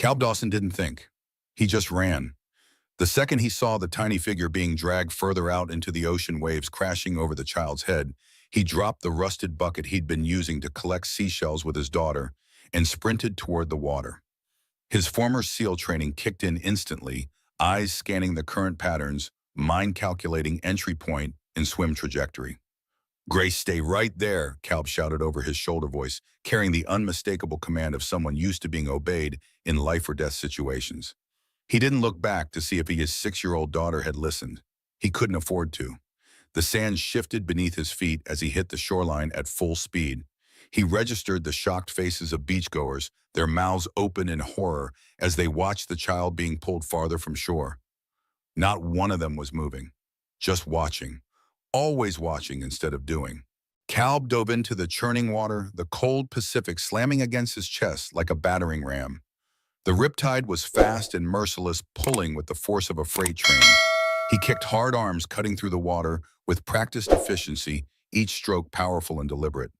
Calb Dawson didn't think. He just ran. The second he saw the tiny figure being dragged further out into the ocean waves crashing over the child's head, he dropped the rusted bucket he'd been using to collect seashells with his daughter and sprinted toward the water. His former SEAL training kicked in instantly, eyes scanning the current patterns, mind calculating entry point and swim trajectory. "Grace, stay right there," Calb shouted over his shoulder voice, carrying the unmistakable command of someone used to being obeyed in life-or-death situations. He didn't look back to see if his 6-year-old daughter had listened. He couldn't afford to. The sand shifted beneath his feet as he hit the shoreline at full speed. He registered the shocked faces of beachgoers, their mouths open in horror as they watched the child being pulled farther from shore. Not one of them was moving, just watching, always watching instead of doing. Calb dove into the churning water, the cold Pacific slamming against his chest like a battering ram. The riptide was fast and merciless, pulling with the force of a freight train. He kicked hard arms cutting through the water with practiced efficiency, each stroke powerful and deliberate.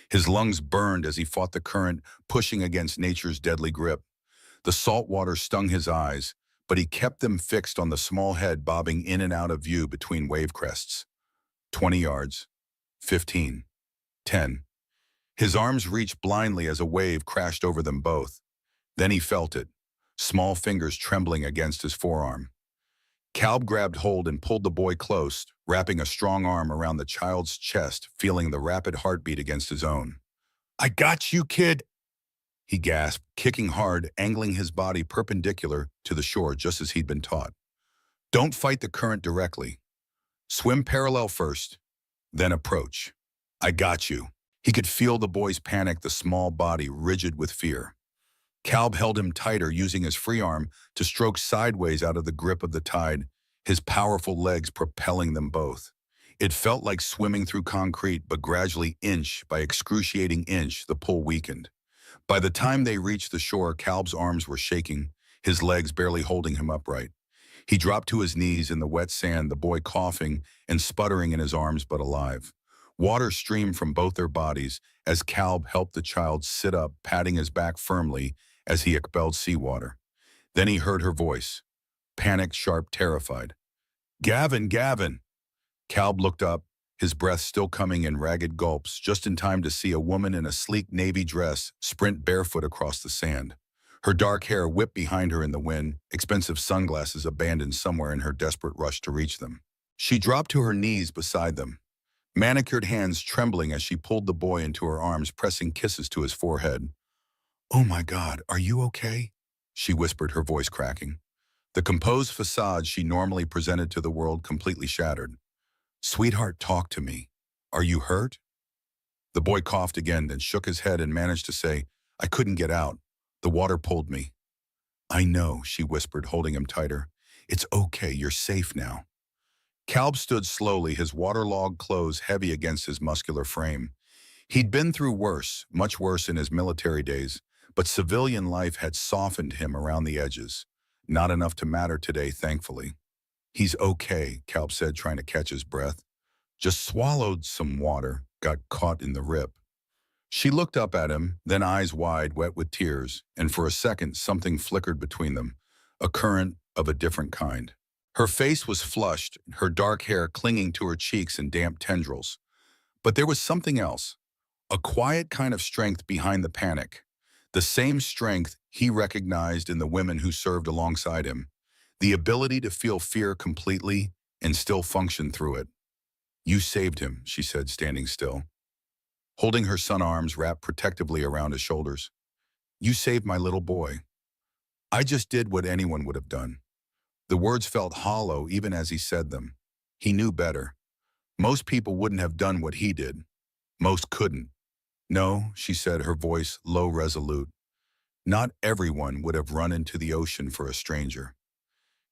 His lungs burned as he fought the current, pushing against nature's deadly grip. The salt water stung his eyes, but he kept them fixed on the small head bobbing in and out of view between wave crests. 20 yards. 15. 10. His arms reached blindly as a wave crashed over them both. Then he felt it, small fingers trembling against his forearm. Calb grabbed hold and pulled the boy close, wrapping a strong arm around the child's chest, feeling the rapid heartbeat against his own. "I got you, kid," he gasped, kicking hard, angling his body perpendicular to the shore just as he'd been taught. "Don't fight the current directly. Swim parallel first, then approach. I got you." He could feel the boy's panic, the small body rigid with fear. Calb held him tighter, using his free arm to stroke sideways out of the grip of the tide, his powerful legs propelling them both. It felt like swimming through concrete, but gradually, inch by excruciating inch, the pull weakened. By the time they reached the shore, Calb's arms were shaking, his legs barely holding him upright. He dropped to his knees in the wet sand, the boy coughing and sputtering in his arms but alive. Water streamed from both their bodies as Calb helped the child sit up, patting his back firmly as he expelled seawater. Then he heard her voice, panicked, sharp, terrified. "Gavin, Gavin!" Calb looked up, his breath still coming in ragged gulps, just in time to see a woman in a sleek navy dress sprint barefoot across the sand. Her dark hair whipped behind her in the wind, expensive sunglasses abandoned somewhere in her desperate rush to reach them. She dropped to her knees beside them, manicured hands trembling as she pulled the boy into her arms, pressing kisses to his forehead. "Oh my God, are you okay?" she whispered, her voice cracking. The composed facade she normally presented to the world completely shattered. "Sweetheart, talk to me. Are you hurt?" The boy coughed again, then shook his head and managed to say, "I couldn't get out. The water pulled me." "I know," she whispered, holding him tighter. "It's okay, you're safe now." Calb stood slowly, his waterlogged clothes heavy against his muscular frame. He'd been through worse, much worse in his military days, but civilian life had softened him around the edges. Not enough to matter today, thankfully. "He's okay," Calb said, trying to catch his breath. "Just swallowed some water, got caught in the rip." She looked up at him, then eyes wide, wet with tears, and for a second something flickered between them, a current of a different kind. Her face was flushed, her dark hair clinging to her cheeks in damp tendrils. But there was something else, a quiet kind of strength behind the panic. The same strength he recognized in the women who served alongside him. The ability to feel fear completely and still function through it. "You saved him," she said, standing still, holding her son's arms wrapped protectively around his shoulders. "You saved my little boy. I just did what anyone would have done." The words felt hollow even as he said them. He knew better. Most people wouldn't have done what he did. Most couldn't. "No," she said, her voice low, resolute. "Not everyone would have run into the ocean for a stranger."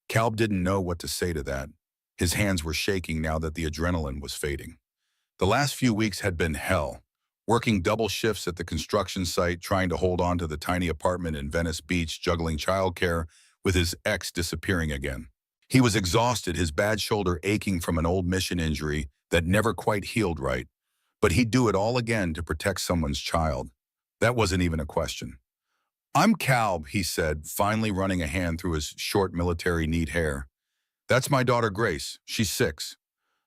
Calb didn't know what to say to that. His hands were shaking now that the adrenaline was fading. The last few weeks had been hell. Working double shifts at the construction site, trying to hold on to the tiny apartment in Venice Beach, juggling childcare, with his ex disappearing again. He was exhausted, his bad shoulder aching from an old mission injury that never quite healed right. But he'd do it all again to protect someone's child. That wasn't even a question. I'm Calb, he said, finally running a hand through his short military neat hair. That's my daughter Grace. She's 6.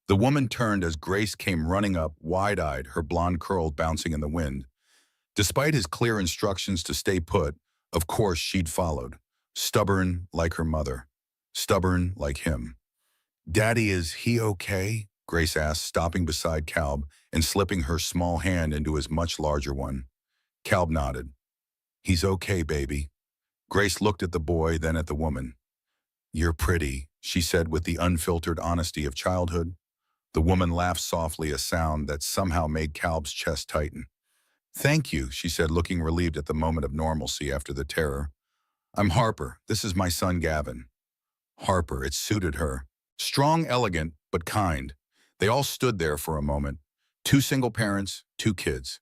The woman turned as Grace came running up, wide-eyed, her blonde curls bouncing in the wind. Despite his clear instructions to stay put, of course she'd followed. Stubborn like her mother. Stubborn like him. Daddy, is he okay? Grace asked, stopping beside Calb and slipping her small hand into his much larger one. Calb nodded. He's okay, baby. Grace looked at the boy, then at the woman. You're pretty, she said with the unfiltered honesty of childhood. The woman laughed softly, a sound that somehow made Calb's chest tighten. Thank you, she said, looking relieved at the moment of normalcy after the terror. I'm Harper. This is my son, Gavin. Harper, it suited her. Strong, elegant, but kind. They all stood there for a moment. 2 single parents, 2 kids.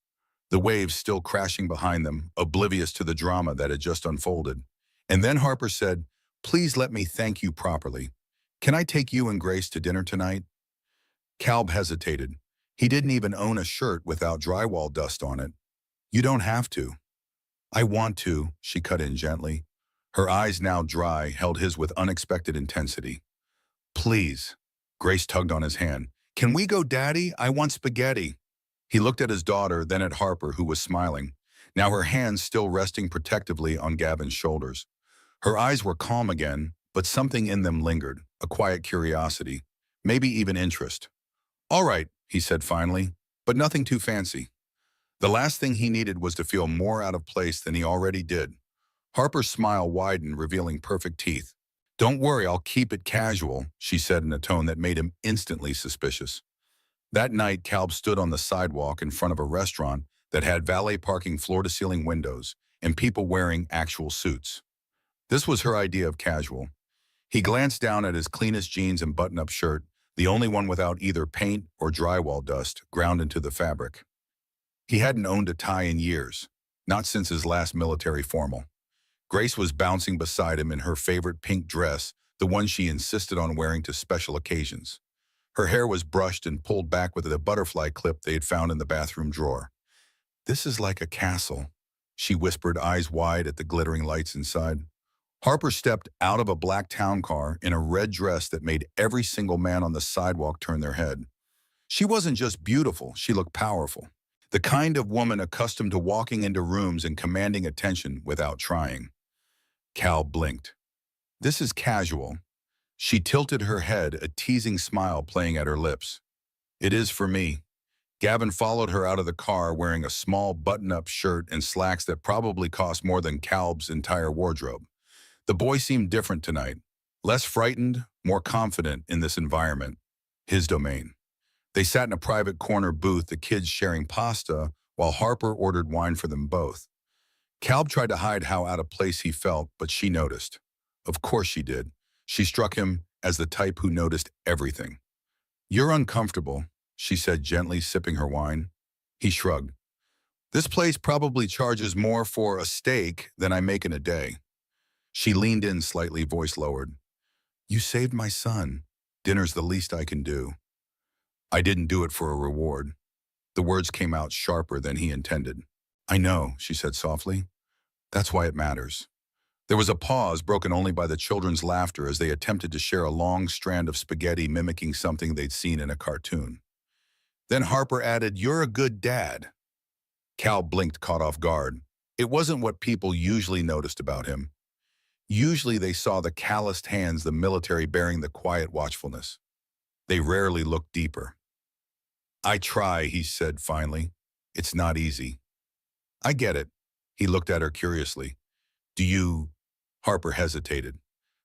The waves still crashing behind them, oblivious to the drama that had just unfolded. And then Harper said, please let me thank you properly. Can I take you and Grace to dinner tonight? Calb hesitated. He didn't even own a shirt without drywall dust on it. You don't have to. I want to, she cut in gently. Her eyes, now dry, held his with unexpected intensity. Please. Grace tugged on his hand. Can we go, Daddy? I want spaghetti. He looked at his daughter, then at Harper, who was smiling, now her hands still resting protectively on Gavin's shoulders. Her eyes were calm again, but something in them lingered, a quiet curiosity, maybe even interest. All right, he said finally, but nothing too fancy. The last thing he needed was to feel more out of place than he already did. Harper's smile widened, revealing perfect teeth. Don't worry, I'll keep it casual, she said in a tone that made him instantly suspicious. That night, Calb stood on the sidewalk in front of a restaurant that had valet parking floor-to-ceiling windows and people wearing actual suits. This was her idea of casual. He glanced down at his cleanest jeans and button-up shirt, the only one without either paint or drywall dust ground into the fabric. He hadn't owned a tie in years, not since his last military formal. Grace was bouncing beside him in her favorite pink dress, the one she insisted on wearing to special occasions. Her hair was brushed and pulled back with a butterfly clip they had found in the bathroom drawer. This is like a castle, she whispered, eyes wide at the glittering lights inside. Harper stepped out of a black town car in a red dress that made every single man on the sidewalk turn their head. She wasn't just beautiful, she looked powerful. The kind of woman accustomed to walking into rooms and commanding attention without trying. Calb blinked. This is casual. She tilted her head, a teasing smile playing at her lips. It is for me. Gavin followed her out of the car wearing a small button-up shirt and slacks that probably cost more than Calb's entire wardrobe. The boy seemed different tonight, less frightened, more confident in this environment, his domain. They sat in a private corner booth, the kids sharing pasta, while Harper ordered wine for them both. Calb tried to hide how out of place he felt, but she noticed. Of course she did. She struck him as the type who noticed everything. You're uncomfortable, she said gently, sipping her wine. He shrugged. This place probably charges more for a steak than I make in a day. She leaned in slightly, voice lowered. You saved my son. Dinner's the least I can do. I didn't do it for a reward. The words came out sharper than he intended. I know, she said softly. That's why it matters. There was a pause, broken only by the children's laughter as they attempted to share a long strand of spaghetti mimicking something they'd seen in a cartoon. Then Harper added, You're a good dad. Calb blinked, caught off guard. It wasn't what people usually noticed about him. Usually they saw the calloused hands, the military bearing the quiet watchfulness. They rarely looked deeper. I try, he said finally. It's not easy. I get it. He looked at her curiously. Do you... Harper hesitated.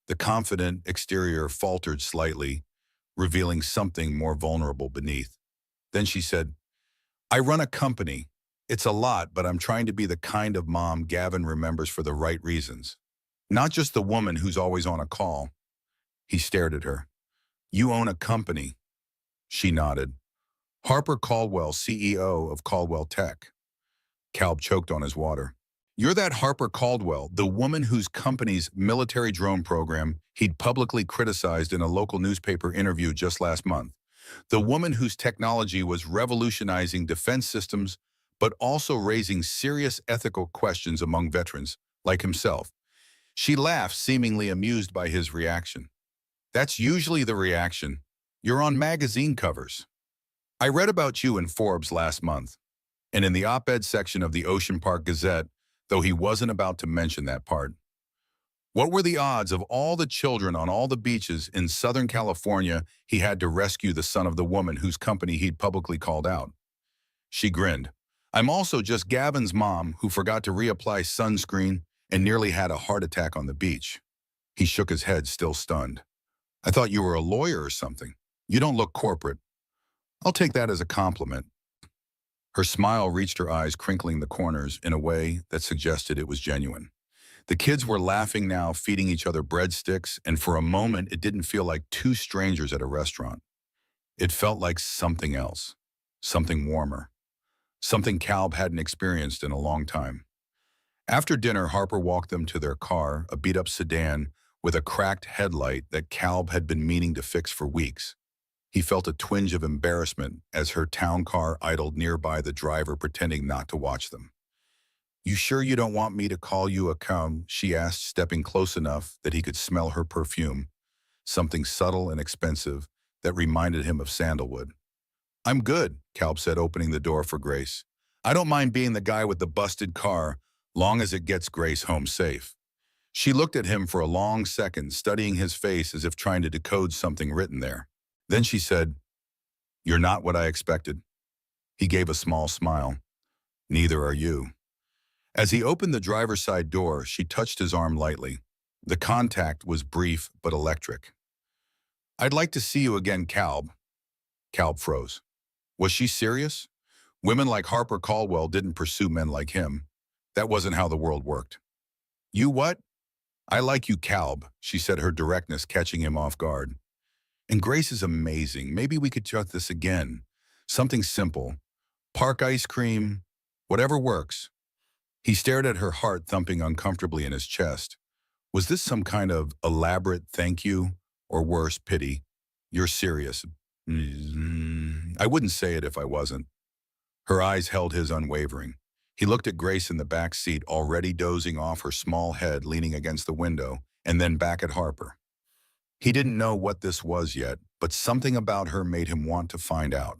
The confident exterior faltered slightly, revealing something more vulnerable beneath. Then she said, I run a company. It's a lot, but I'm trying to be the kind of mom Gavin remembers for the right reasons. Not just the woman who's always on a call. He stared at her. You own a company. She nodded. Harper Caldwell, CEO of Caldwell Tech. Calb choked on his water. You're that Harper Caldwell, the woman whose company's military drone program he'd publicly criticized in a local newspaper interview just last month. The woman whose technology was revolutionizing defense systems, but also raising serious ethical questions among veterans, like himself. She laughed, seemingly amused by his reaction. That's usually the reaction. You're on magazine covers. I read about you in Forbes last month, and in the op-ed section of the Ocean Park Gazette, though he wasn't about to mention that part. What were the odds of all the children on all the beaches in Southern California he had to rescue the son of the woman whose company he'd publicly called out? She grinned. I'm also just Gavin's mom who forgot to reapply sunscreen and nearly had a heart attack on the beach. He shook his head, still stunned. I thought you were a lawyer or something. You don't look corporate. I'll take that as a compliment. Her smile reached her eyes, crinkling the corners in a way that suggested it was genuine. The kids were laughing now, feeding each other breadsticks, and for a moment it didn't feel like two strangers at a restaurant. It felt like something else, something warmer, something Calb hadn't experienced in a long time. After dinner, Harper walked them to their car, a beat-up sedan with a cracked headlight that Calb had been meaning to fix for weeks. He felt a twinge of embarrassment as her town car idled nearby, the driver pretending not to watch them. You sure you don't want me to call you a cum? She asked, stepping close enough that he could smell her perfume, something subtle and expensive that reminded him of sandalwood. I'm good, Calb said, opening the door for Grace. I don't mind being the guy with the busted car, long as it gets Grace home safe. She looked at him for a long second, studying his face as if trying to decode something written there. Then she said, You're not what I expected. He gave a small smile. Neither are you. As he opened the driver's side door, she touched his arm lightly. The contact was brief but electric. I'd like to see you again, Calb. Calb froze. Was she serious? Women like Harper Caldwell didn't pursue men like him. That wasn't how the world worked. You what? I like you, Calb, she said, her directness catching him off guard. And Grace is amazing. Maybe we could try this again. Something simple. Park ice cream, whatever works. He stared at her, heart thumping uncomfortably in his chest. Was this some kind of elaborate thank you, or worse, pity? You're serious. I wouldn't say it if I wasn't. Her eyes held his unwavering. He looked at Grace in the back seat, already dozing off, her small head leaning against the window, and then back at Harper. He didn't know what this was yet, but something about her made him want to find out.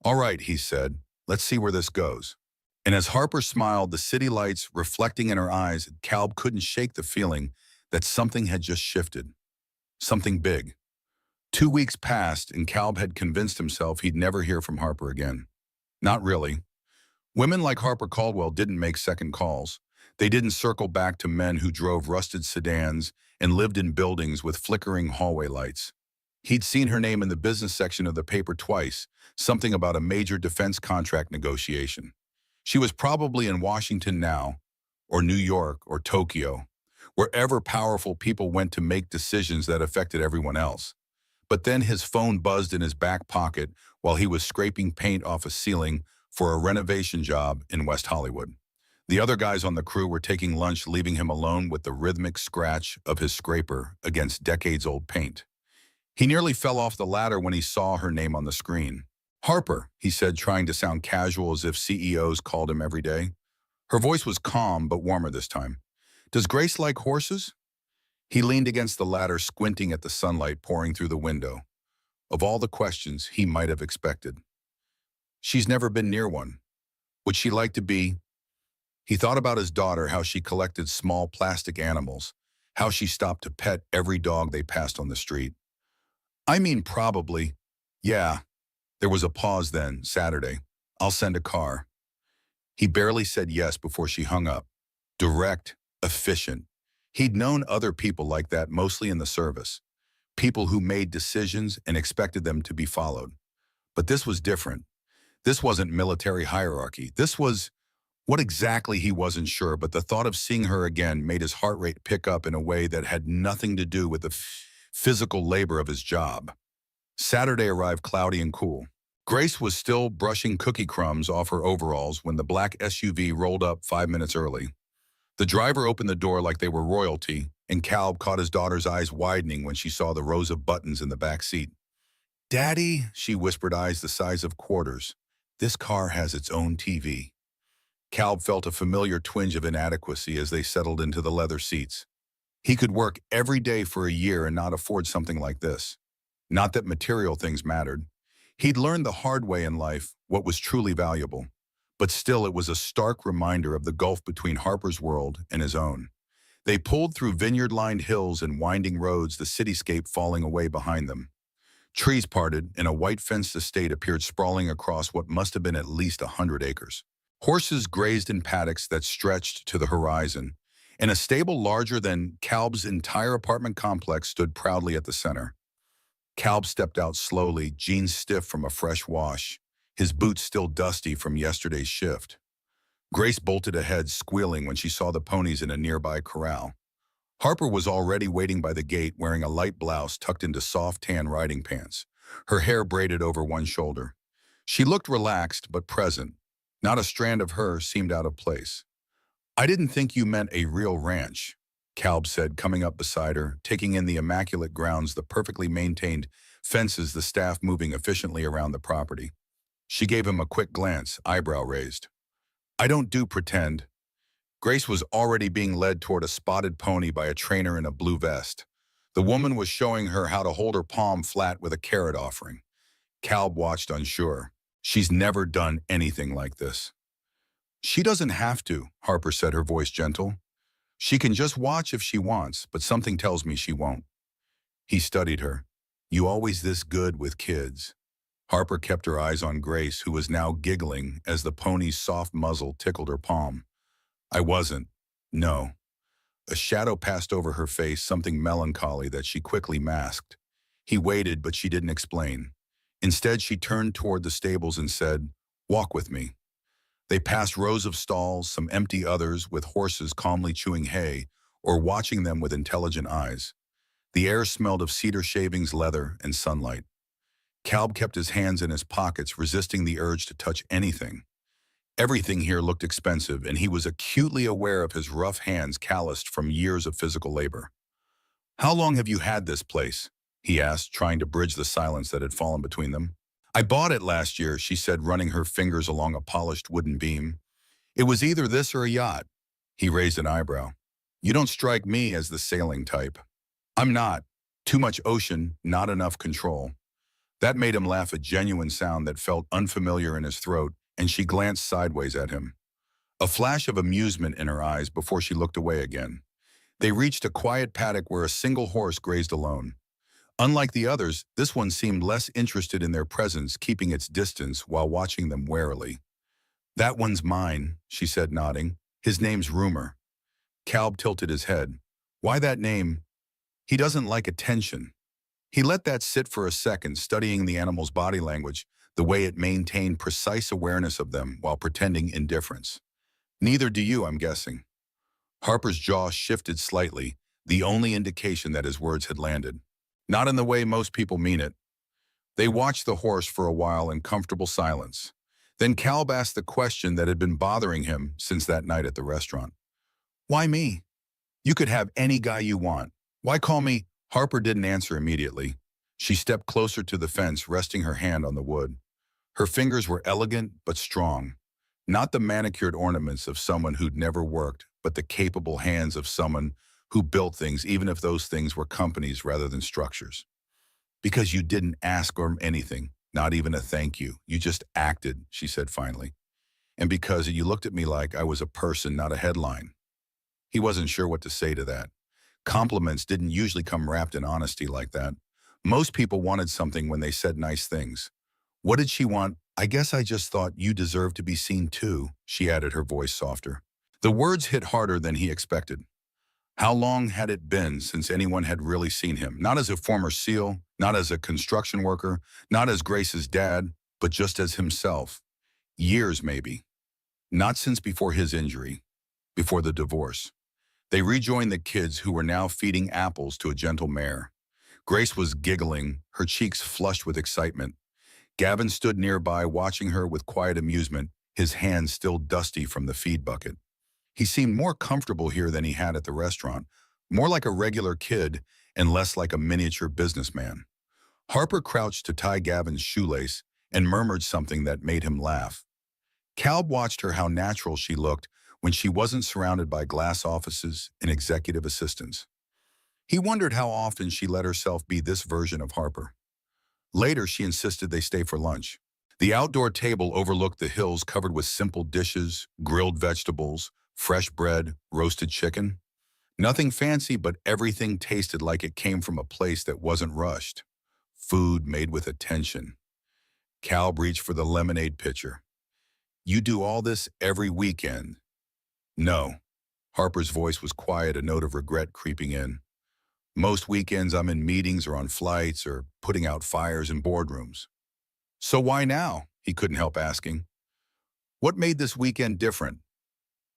All right, he said, let's see where this goes. And as Harper smiled, the city lights reflecting in her eyes, Calb couldn't shake the feeling that something had just shifted. Something big. 2 weeks passed, and Calb had convinced himself he'd never hear from Harper again. Not really. Women like Harper Caldwell didn't make second calls. They didn't circle back to men who drove rusted sedans and lived in buildings with flickering hallway lights. He'd seen her name in the business section of the paper twice, something about a major defense contract negotiation. She was probably in Washington now, or New York, or Tokyo, wherever powerful people went to make decisions that affected everyone else. But then his phone buzzed in his back pocket while he was scraping paint off a ceiling for a renovation job in West Hollywood. The other guys on the crew were taking lunch, leaving him alone with the rhythmic scratch of his scraper against decades-old paint. He nearly fell off the ladder when he saw her name on the screen. Harper, he said, trying to sound casual as if CEOs called him every day. Her voice was calm but warmer this time. Does Grace like horses? He leaned against the ladder, squinting at the sunlight pouring through the window. Of all the questions he might have expected. She's never been near one. Would she like to be? He thought about his daughter, how she collected small plastic animals, how she stopped to pet every dog they passed on the street. I mean, probably. Yeah. There was a pause then, Saturday. I'll send a car. He barely said yes before she hung up. Direct, efficient. He'd known other people like that, mostly in the service. People who made decisions and expected them to be followed. But this was different. This wasn't military hierarchy. This was what exactly he wasn't sure, but the thought of seeing her again made his heart rate pick up in a way that had nothing to do with the physical labor of his job. Saturday arrived cloudy and cool. Grace was still brushing cookie crumbs off her overalls when the black SUV rolled up 5 minutes early. The driver opened the door like they were royalty, and Calb caught his daughter's eyes widening when she saw the rows of buttons in the back seat. Daddy, she whispered, eyes the size of quarters. This car has its own TV. Calb felt a familiar twinge of inadequacy as they settled into the leather seats. He could work every day for a year and not afford something like this. Not that material things mattered. He'd learned the hard way in life what was truly valuable. But still, it was a stark reminder of the gulf between Harper's world and his own. They pulled through vineyard-lined hills and winding roads, the cityscape falling away behind them. Trees parted, and a white-fenced estate appeared sprawling across what must have been at least 100 acres. Horses grazed in paddocks that stretched to the horizon, and a stable larger than Calb's entire apartment complex stood proudly at the center. Calb stepped out slowly, jeans stiff from a fresh wash, his boots still dusty from yesterday's shift. Grace bolted ahead, squealing when she saw the ponies in a nearby corral. Harper was already waiting by the gate, wearing a light blouse tucked into soft tan riding pants, her hair braided over one shoulder. She looked relaxed but present. Not a strand of her seemed out of place. "I didn't think you meant a real ranch," Calb said, coming up beside her, taking in the immaculate grounds, the perfectly maintained fences, the staff moving efficiently around the property. She gave him a quick glance, eyebrow raised. "I don't do pretend." Grace was already being led toward a spotted pony by a trainer in a blue vest. The woman was showing her how to hold her palm flat with a carrot offering. Calb watched unsure. "She's never done anything like this." "She doesn't have to," Harper said, her voice gentle. "She can just watch if she wants, but something tells me she won't." He studied her. "You always this good with kids." Harper kept her eyes on Grace, who was now giggling as the pony's soft muzzle tickled her palm. "I wasn't. No." A shadow passed over her face, something melancholy that she quickly masked. He waited, but she didn't explain. Instead, she turned toward the stables and said, "Walk with me." They passed rows of stalls, some empty, others with horses calmly chewing hay or watching them with intelligent eyes. The air smelled of cedar shavings, leather, and sunlight. Calb kept his hands in his pockets, resisting the urge to touch anything. Everything here looked expensive, and he was acutely aware of his rough hands calloused from years of physical labor. "How long have you had this place?" he asked, trying to bridge the silence that had fallen between them. "I bought it last year," she said, running her fingers along a polished wooden beam. "It was either this or a yacht." He raised an eyebrow. "You don't strike me as the sailing type." "I'm not. Too much ocean, not enough control." That made him laugh, a genuine sound that felt unfamiliar in his throat, and she glanced sideways at him. A flash of amusement in her eyes before she looked away again. They reached a quiet paddock where a single horse grazed alone. Unlike the others, this one seemed less interested in their presence, keeping its distance while watching them warily. "That one's mine," she said, nodding. "His name's Rumor." Calb tilted his head. "Why that name?" "He doesn't like attention." He let that sit for a second, studying the animal's body language, the way it maintained precise awareness of them while pretending indifference. "Neither do you, I'm guessing." Harper's jaw shifted slightly, the only indication that his words had landed. "Not in the way most people mean it." They watched the horse for a while in comfortable silence. Then Calb asked the question that had been bothering him since that night at the restaurant. "Why me? You could have any guy you want. Why call me?" Harper didn't answer immediately. She stepped closer to the fence, resting her hand on the wood. Her fingers were elegant but strong. Not the manicured ornaments of someone who'd never worked, but the capable hands of someone who built things, even if those things were companies rather than structures. "Because you didn't ask or anything, not even a thank you. You just acted," she said finally. "And because you looked at me like I was a person, not a headline." He wasn't sure what to say to that. Compliments didn't usually come wrapped in honesty like that. Most people wanted something when they said nice things. What did she want? "I guess I just thought you deserved to be seen too," she added, her voice softer. The words hit harder than he expected. How long had it been since anyone had really seen him? Not as a former SEAL, not as a construction worker, not as Grace's dad, but just as himself. Years, maybe. Not since before his injury, before the divorce. They rejoined the kids, who were now feeding apples to a gentle mare. Grace was giggling, her cheeks flushed with excitement. Gavin stood nearby, watching her with quiet amusement, his hands still dusty from the feed bucket. He seemed more comfortable here than he had at the restaurant, more like a regular kid and less like a miniature businessman. Harper crouched to tie Gavin's shoelace and murmured something that made him laugh. Calb watched her how natural she looked when she wasn't surrounded by glass offices and executive assistants. He wondered how often she let herself be this version of Harper. Later, she insisted they stay for lunch. The outdoor table overlooked the hills covered with simple dishes, grilled vegetables, fresh bread, roasted chicken. Nothing fancy, but everything tasted like it came from a place that wasn't rushed. Food made with attention. Calb reached for the lemonade pitcher. "You do all this every weekend?" "No." Harper's voice was quiet, a note of regret creeping in. "Most weekends I'm in meetings or on flights or putting out fires in boardrooms." "So why now?" he couldn't help asking. "What made this weekend different?"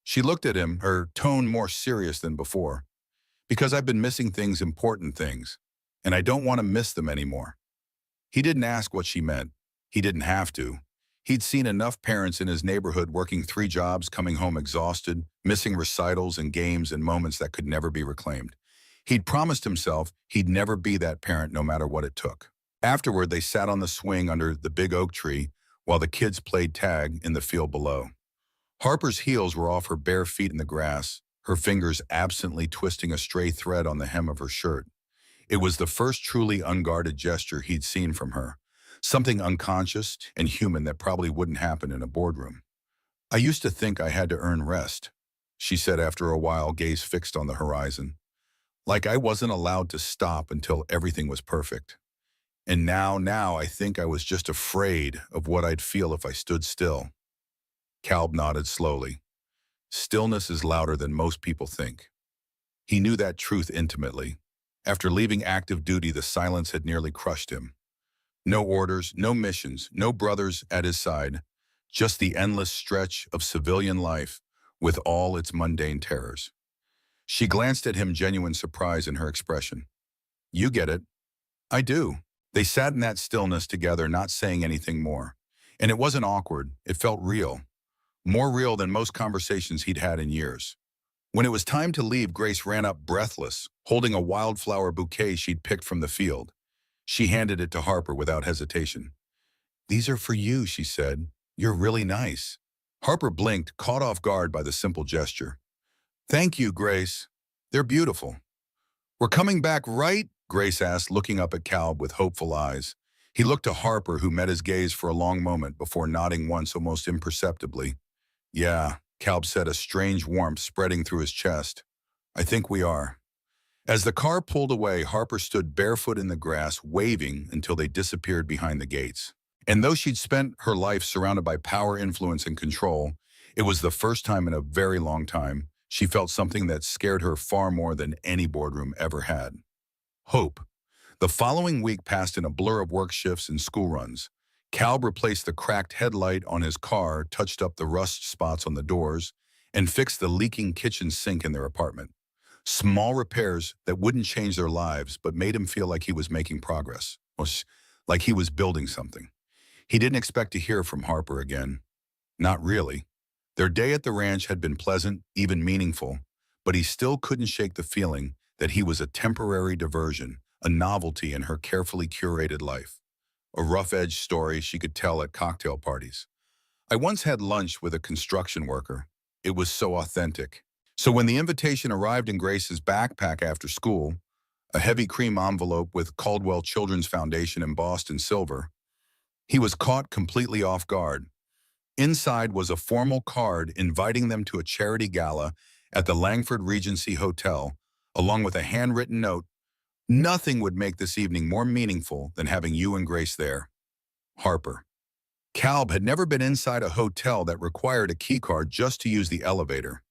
She looked at him, her tone more serious than before. "Because I've been missing things, important things, and I don't want to miss them anymore." He didn't ask what she meant. He didn't have to. He'd seen enough parents in his neighborhood working 3 jobs, coming home exhausted, missing recitals and games and moments that could never be reclaimed. He'd promised himself he'd never be that parent no matter what it took. Afterward, they sat on the swing under the big oak tree while the kids played tag in the field below. Harper's heels were off her bare feet in the grass, her fingers absently twisting a stray thread on the hem of her shirt. It was the first truly unguarded gesture he'd seen from her, something unconscious and human that probably wouldn't happen in a boardroom. "I used to think I had to earn rest," she said after a while, gaze fixed on the horizon. "Like I wasn't allowed to stop until everything was perfect. And now I think I was just afraid of what I'd feel if I stood still." Calb nodded slowly. Stillness is louder than most people think. He knew that truth intimately. After leaving active duty, the silence had nearly crushed him. No orders, no missions, no brothers at his side, just the endless stretch of civilian life with all its mundane terrors. She glanced at him, genuine surprise in her expression. "You get it." "I do." They sat in that stillness together, not saying anything more. And it wasn't awkward, it felt real. More real than most conversations he'd had in years. When it was time to leave, Grace ran up breathless, holding a wildflower bouquet she'd picked from the field. She handed it to Harper without hesitation. "These are for you," she said. "You're really nice." Harper blinked, caught off guard by the simple gesture. "Thank you, Grace. They're beautiful." "We're coming back, right?" Grace asked, looking up at Calb with hopeful eyes. He looked to Harper, who met his gaze for a long moment before nodding once almost imperceptibly. "Yeah," Calb said, a strange warmth spreading through his chest. "I think we are." As the car pulled away, Harper stood barefoot in the grass, waving until they disappeared behind the gates. And though she'd spent her life surrounded by power, influence, and control, it was the first time in a very long time she felt something that scared her far more than any boardroom ever had. Hope. The following week passed in a blur of work shifts and school runs. Calb replaced the cracked headlight on his car, touched up the rust spots on the doors, and fixed the leaking kitchen sink in their apartment. Small repairs that wouldn't change their lives, but made him feel like he was making progress, like he was building something. He didn't expect to hear from Harper again. Not really. Their day at the ranch had been pleasant, even meaningful, but he still couldn't shake the feeling that he was a temporary diversion, a novelty in her carefully curated life. A rough-edged story she could tell at cocktail parties. "I once had lunch with a construction worker. It was so authentic." So when the invitation arrived in Grace's backpack after school, a heavy cream envelope with Caldwell Children's Foundation embossed in silver, he was caught completely off guard. Inside was a formal card inviting them to a charity gala at the Langford Regency Hotel, along with a handwritten note, "Nothing would make this evening more meaningful than having you and Grace there. Harper." Calb had never been inside a hotel that required a keycard just to use the elevator.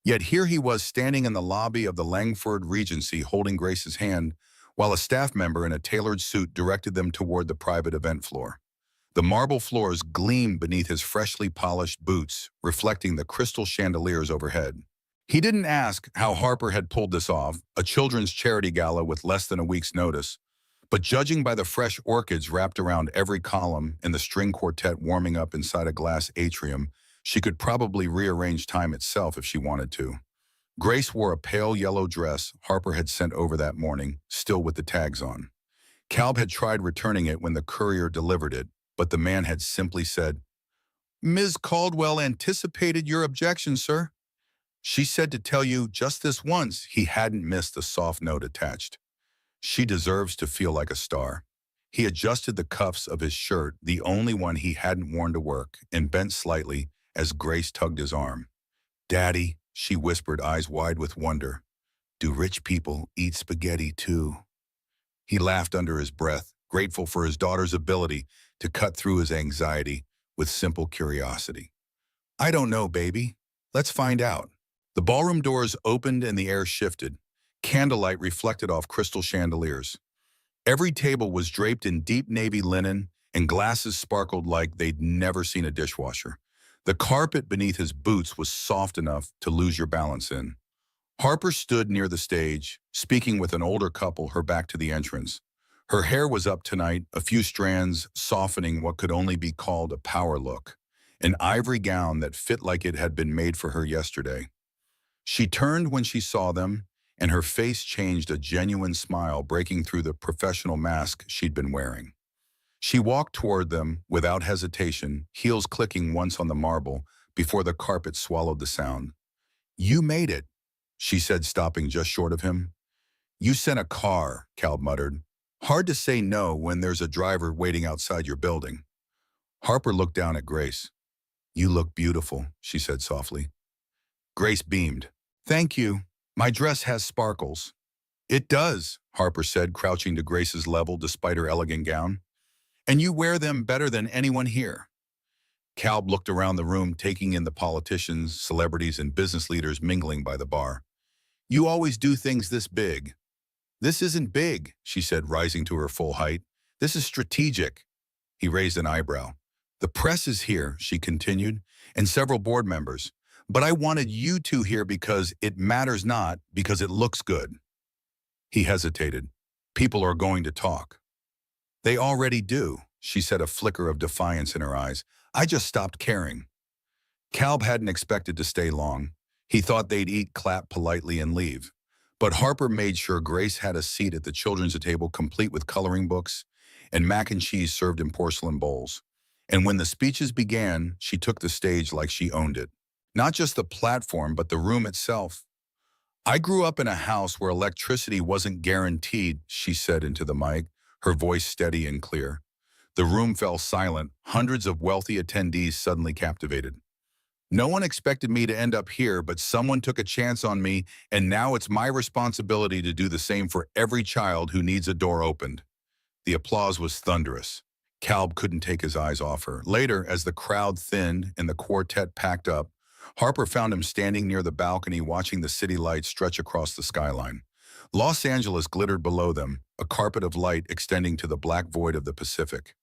Yet here he was standing in the lobby of the Langford Regency holding Grace's hand while a staff member in a tailored suit directed them toward the private event floor. The marble floors gleamed beneath his freshly polished boots, reflecting the crystal chandeliers overhead. He didn't ask how Harper had pulled this off, a children's charity gala with less than a week's notice, but judging by the fresh orchids wrapped around every column and the string quartet warming up inside a glass atrium, she could probably rearrange time itself if she wanted to. Grace wore a pale yellow dress Harper had sent over that morning, still with the tags on. Calb had tried returning it when the courier delivered it, but the man had simply said, Ms. Caldwell anticipated your objection, sir. She said to tell you just this once he hadn't missed the soft note attached. She deserves to feel like a star. He adjusted the cuffs of his shirt, the only one he hadn't worn to work, and bent slightly as Grace tugged his arm. Daddy, she whispered, eyes wide with wonder. Do rich people eat spaghetti too? He laughed under his breath, grateful for his daughter's ability to cut through his anxiety with simple curiosity. I don't know, baby. Let's find out. The ballroom doors opened and the air shifted. Candlelight reflected off crystal chandeliers. Every table was draped in deep navy linen, and glasses sparkled like they'd never seen a dishwasher. The carpet beneath his boots was soft enough to lose your balance in. Harper stood near the stage, speaking with an older couple, her back to the entrance. Her hair was up tonight, a few strands softening what could only be called a power look, an ivory gown that fit like it had been made for her yesterday. She turned when she saw them, and her face changed, a genuine smile breaking through the professional mask she'd been wearing. She walked toward them without hesitation, heels clicking once on the marble before the carpet swallowed the sound. You made it, she said, stopping just short of him. You sent a car, Cal muttered. Hard to say no when there's a driver waiting outside your building. Harper looked down at Grace. You look beautiful, she said softly. Grace beamed. Thank you. My dress has sparkles. It does, Harper said, crouching to Grace's level despite her elegant gown. And you wear them better than anyone here. Calb looked around the room, taking in the politicians, celebrities, and business leaders mingling by the bar. You always do things this big. This isn't big, she said, rising to her full height. This is strategic. He raised an eyebrow. The press is here, she continued, and several board members. But I wanted you two here because it matters, not because it looks good. He hesitated. People are going to talk. They already do, she said, a flicker of defiance in her eyes. I just stopped caring. Calb hadn't expected to stay long. He thought they'd eat, clap politely, and leave. But Harper made sure Grace had a seat at the children's table, complete with coloring books and mac and cheese served in porcelain bowls. And when the speeches began, she took the stage like she owned it. Not just the platform, but the room itself. I grew up in a house where electricity wasn't guaranteed, she said into the mic, her voice steady and clear. The room fell silent, hundreds of wealthy attendees suddenly captivated. No one expected me to end up here, but someone took a chance on me, and now it's my responsibility to do the same for every child who needs a door opened. The applause was thunderous. Calb couldn't take his eyes off her. Later, as the crowd thinned and the quartet packed up, Harper found him standing near the balcony watching the city lights stretch across the skyline. Los Angeles glittered below them, a carpet of light extending to the black void of the Pacific.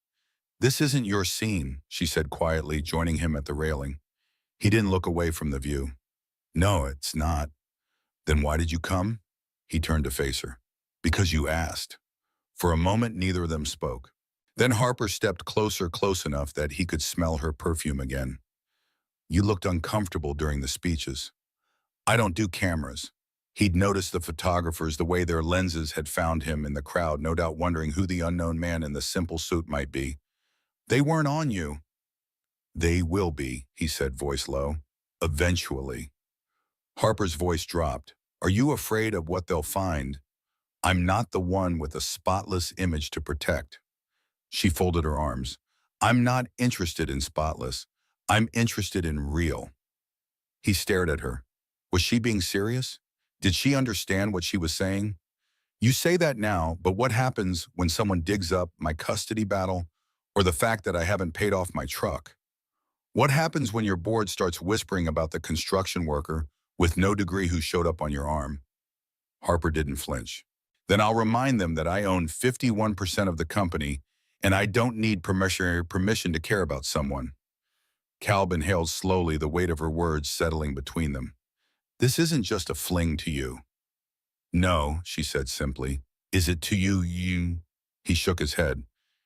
This isn't your scene, she said quietly, joining him at the railing. He didn't look away from the view. No, it's not. Then why did you come? He turned to face her. Because you asked. For a moment, neither of them spoke. Then Harper stepped closer, close enough that he could smell her perfume again. You looked uncomfortable during the speeches. I don't do cameras. He'd noticed the photographers, the way their lenses had found him in the crowd, no doubt wondering who the unknown man in the simple suit might be. They weren't on you. They will be, he said, voice low. Eventually. Harper's voice dropped. Are you afraid of what they'll find? I'm not the one with a spotless image to protect. She folded her arms. I'm not interested in spotless. I'm interested in real. He stared at her. Was she being serious? Did she understand what she was saying? You say that now, but what happens when someone digs up my custody battle or the fact that I haven't paid off my truck? What happens when your board starts whispering about the construction worker with no degree who showed up on your arm? Harper didn't flinch. Then I'll remind them that I own 51% of the company and I don't need permission to care about someone. Calb inhaled slowly, the weight of her words settling between them. This isn't just a fling to you. No, she said simply. Is it to you? He shook his head.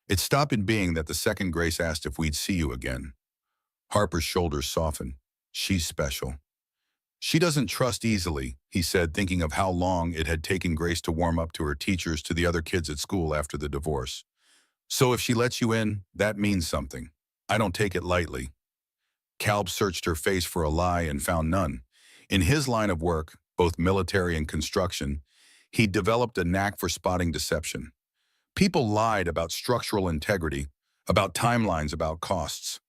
It stopped in being that the second Grace asked if we'd see you again. Harper's shoulders softened. She's special. She doesn't trust easily, he said, thinking of how long it had taken Grace to warm up to her teachers, to the other kids at school after the divorce. So if she lets you in, that means something. I don't take it lightly. Kalb searched her face for a lie and found none. In his line of work, both military and construction, he developed a knack for spotting deception. People lied about structural integrity, about timelines, about costs.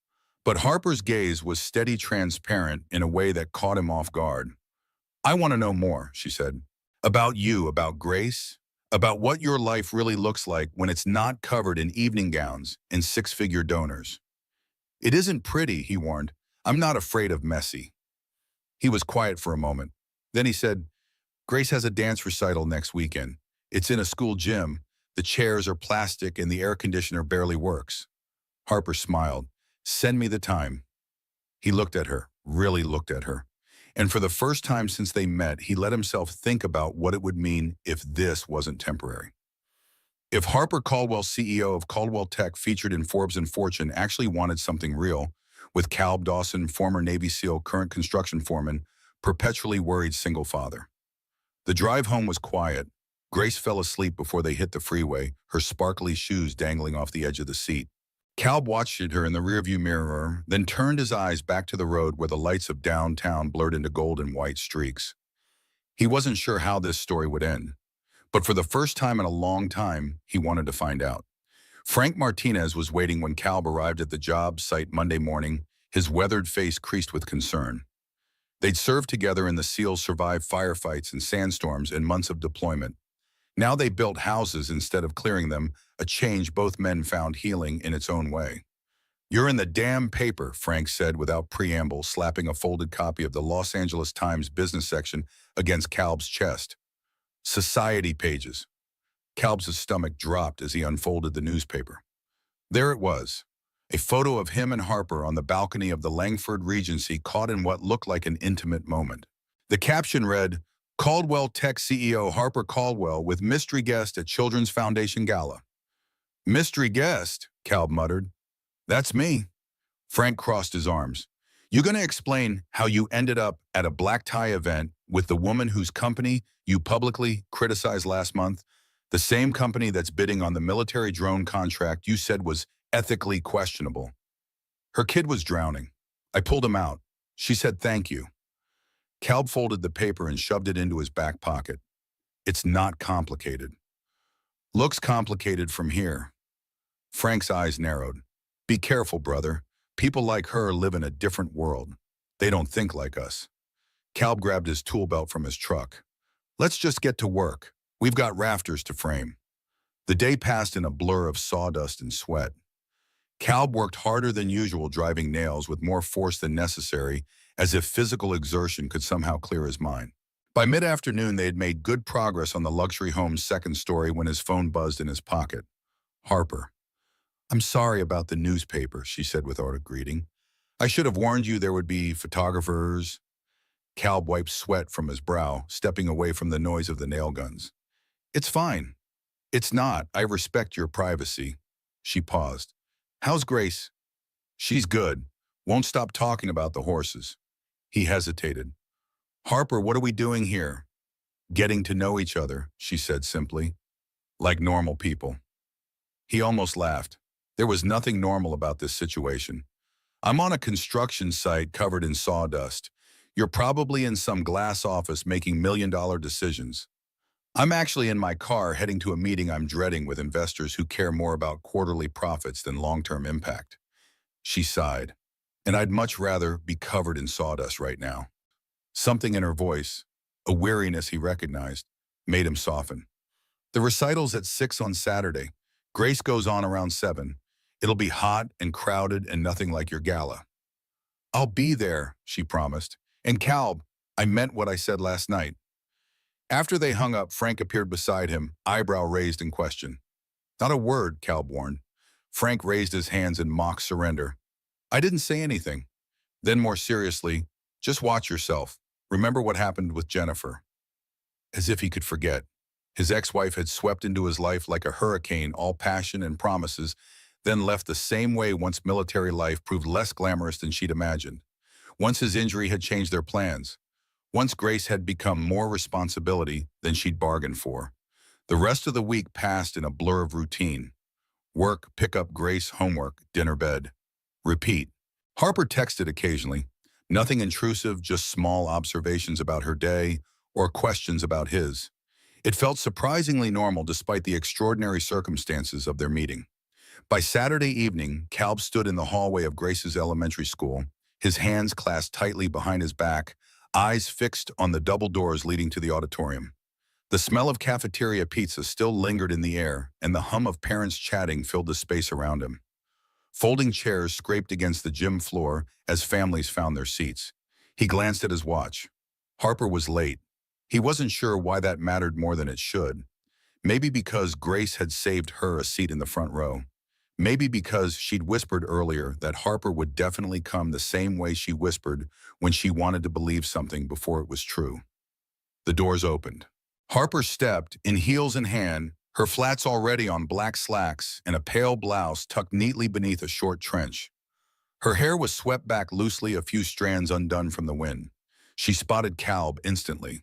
But Harper's gaze was steady, transparent in a way that caught him off guard. "I want to know more," she said. "About you, about Grace, about what your life really looks like when it's not covered in evening gowns and six-figure donors." "It isn't pretty," he warned. "I'm not afraid of messy." He was quiet for a moment. Then he said, "Grace has a dance recital next weekend. It's in a school gym. The chairs are plastic and the air conditioner barely works." Harper smiled. "Send me the time." He looked at her, really looked at her. And for the first time since they met, he let himself think about what it would mean if this wasn't temporary. If Harper Caldwell, CEO of Caldwell Tech, featured in Forbes and Fortune, actually wanted something real, with Kalb Dawson, former Navy SEAL, current construction foreman, perpetually worried single father. The drive home was quiet. Grace fell asleep before they hit the freeway, her sparkly shoes dangling off the edge of the seat. Kalb watched her in the rearview mirror, then turned his eyes back to the road where the lights of downtown blurred into gold and white streaks. He wasn't sure how this story would end, but for the first time in a long time, he wanted to find out. Frank Martinez was waiting when Kalb arrived at the job site Monday morning, his weathered face creased with concern. They'd served together in the SEALs, survived firefights and sandstorms and months of deployment. Now they built houses instead of clearing them, a change both men found healing in its own way. "You're in the damn paper," Frank said without preamble, slapping a folded copy of the Los Angeles Times business section against Kalb's chest. "Society pages." Kalb's stomach dropped as he unfolded the newspaper. There it was, a photo of him and Harper on the balcony of the Langford Regency, caught in what looked like an intimate moment. The caption read, "Caldwell Tech CEO Harper Caldwell with mystery guest at Children's Foundation Gala." "Mystery guest?" Kalb muttered. "That's me." Frank crossed his arms. "You gonna explain how you ended up at a black tie event with the woman whose company you publicly criticized last month? The same company that's bidding on the military drone contract you said was ethically questionable. Her kid was drowning. I pulled him out. She said thank you." Kalb folded the paper and shoved it into his back pocket. "It's not complicated." "Looks complicated from here." Frank's eyes narrowed. "Be careful, brother. People like her live in a different world. They don't think like us." Kalb grabbed his tool belt from his truck. "Let's just get to work. We've got rafters to frame." The day passed in a blur of sawdust and sweat. Kalb worked harder than usual, driving nails with more force than necessary, as if physical exertion could somehow clear his mind. By mid-afternoon, they had made good progress on the luxury home's second story when his phone buzzed in his pocket. Harper. "I'm sorry about the newspaper," she said without a greeting. "I should have warned you there would be photographers." Kalb wiped sweat from his brow, stepping away from the noise of the nail guns. "It's fine." "It's not. I respect your privacy." She paused. "How's Grace?" "She's good. Won't stop talking about the horses." He hesitated. "Harper, what are we doing here?" "Getting to know each other," she said simply. "Like normal people." He almost laughed. There was nothing normal about this situation. "I'm on a construction site covered in sawdust. You're probably in some glass office making million-dollar decisions. I'm actually in my car heading to a meeting I'm dreading with investors who care more about quarterly profits than long-term impact." She sighed. "And I'd much rather be covered in sawdust right now." Something in her voice, a weariness he recognized, made him soften. "The recital's at 6 on Saturday. Grace goes on around 7. It'll be hot and crowded and nothing like your gala." "I'll be there," she promised. "And Kalb, I meant what I said last night." After they hung up, Frank appeared beside him, eyebrow raised in question. "Not a word," Kalb warned. Frank raised his hands in mock surrender. "I didn't say anything." Then more seriously, "Just watch yourself. Remember what happened with Jennifer." As if he could forget. His ex-wife had swept into his life like a hurricane, all passion and promises, then left the same way once military life proved less glamorous than she'd imagined. Once his injury had changed their plans. Once Grace had become more responsibility than she'd bargained for. The rest of the week passed in a blur of routine. Work, pick up Grace, homework, dinner, bed. Repeat. Harper texted occasionally, nothing intrusive, just small observations about her day or questions about his. It felt surprisingly normal despite the extraordinary circumstances of their meeting. By Saturday evening, Calb stood in the hallway of Grace's elementary school, his hands clasped tightly behind his back, eyes fixed on the double doors leading to the auditorium. The smell of cafeteria pizza still lingered in the air, and the hum of parents chatting filled the space around him. Folding chairs scraped against the gym floor as families found their seats. He glanced at his watch. Harper was late. He wasn't sure why that mattered more than it should. Maybe because Grace had saved her a seat in the front row. Maybe because she'd whispered earlier that Harper would definitely come the same way she whispered when she wanted to believe something before it was true. The doors opened. Harper stepped, in heels in hand, her flats already on black slacks and a pale blouse tucked neatly beneath a short trench. Her hair was swept back loosely, a few strands undone from the wind. She spotted Calb instantly.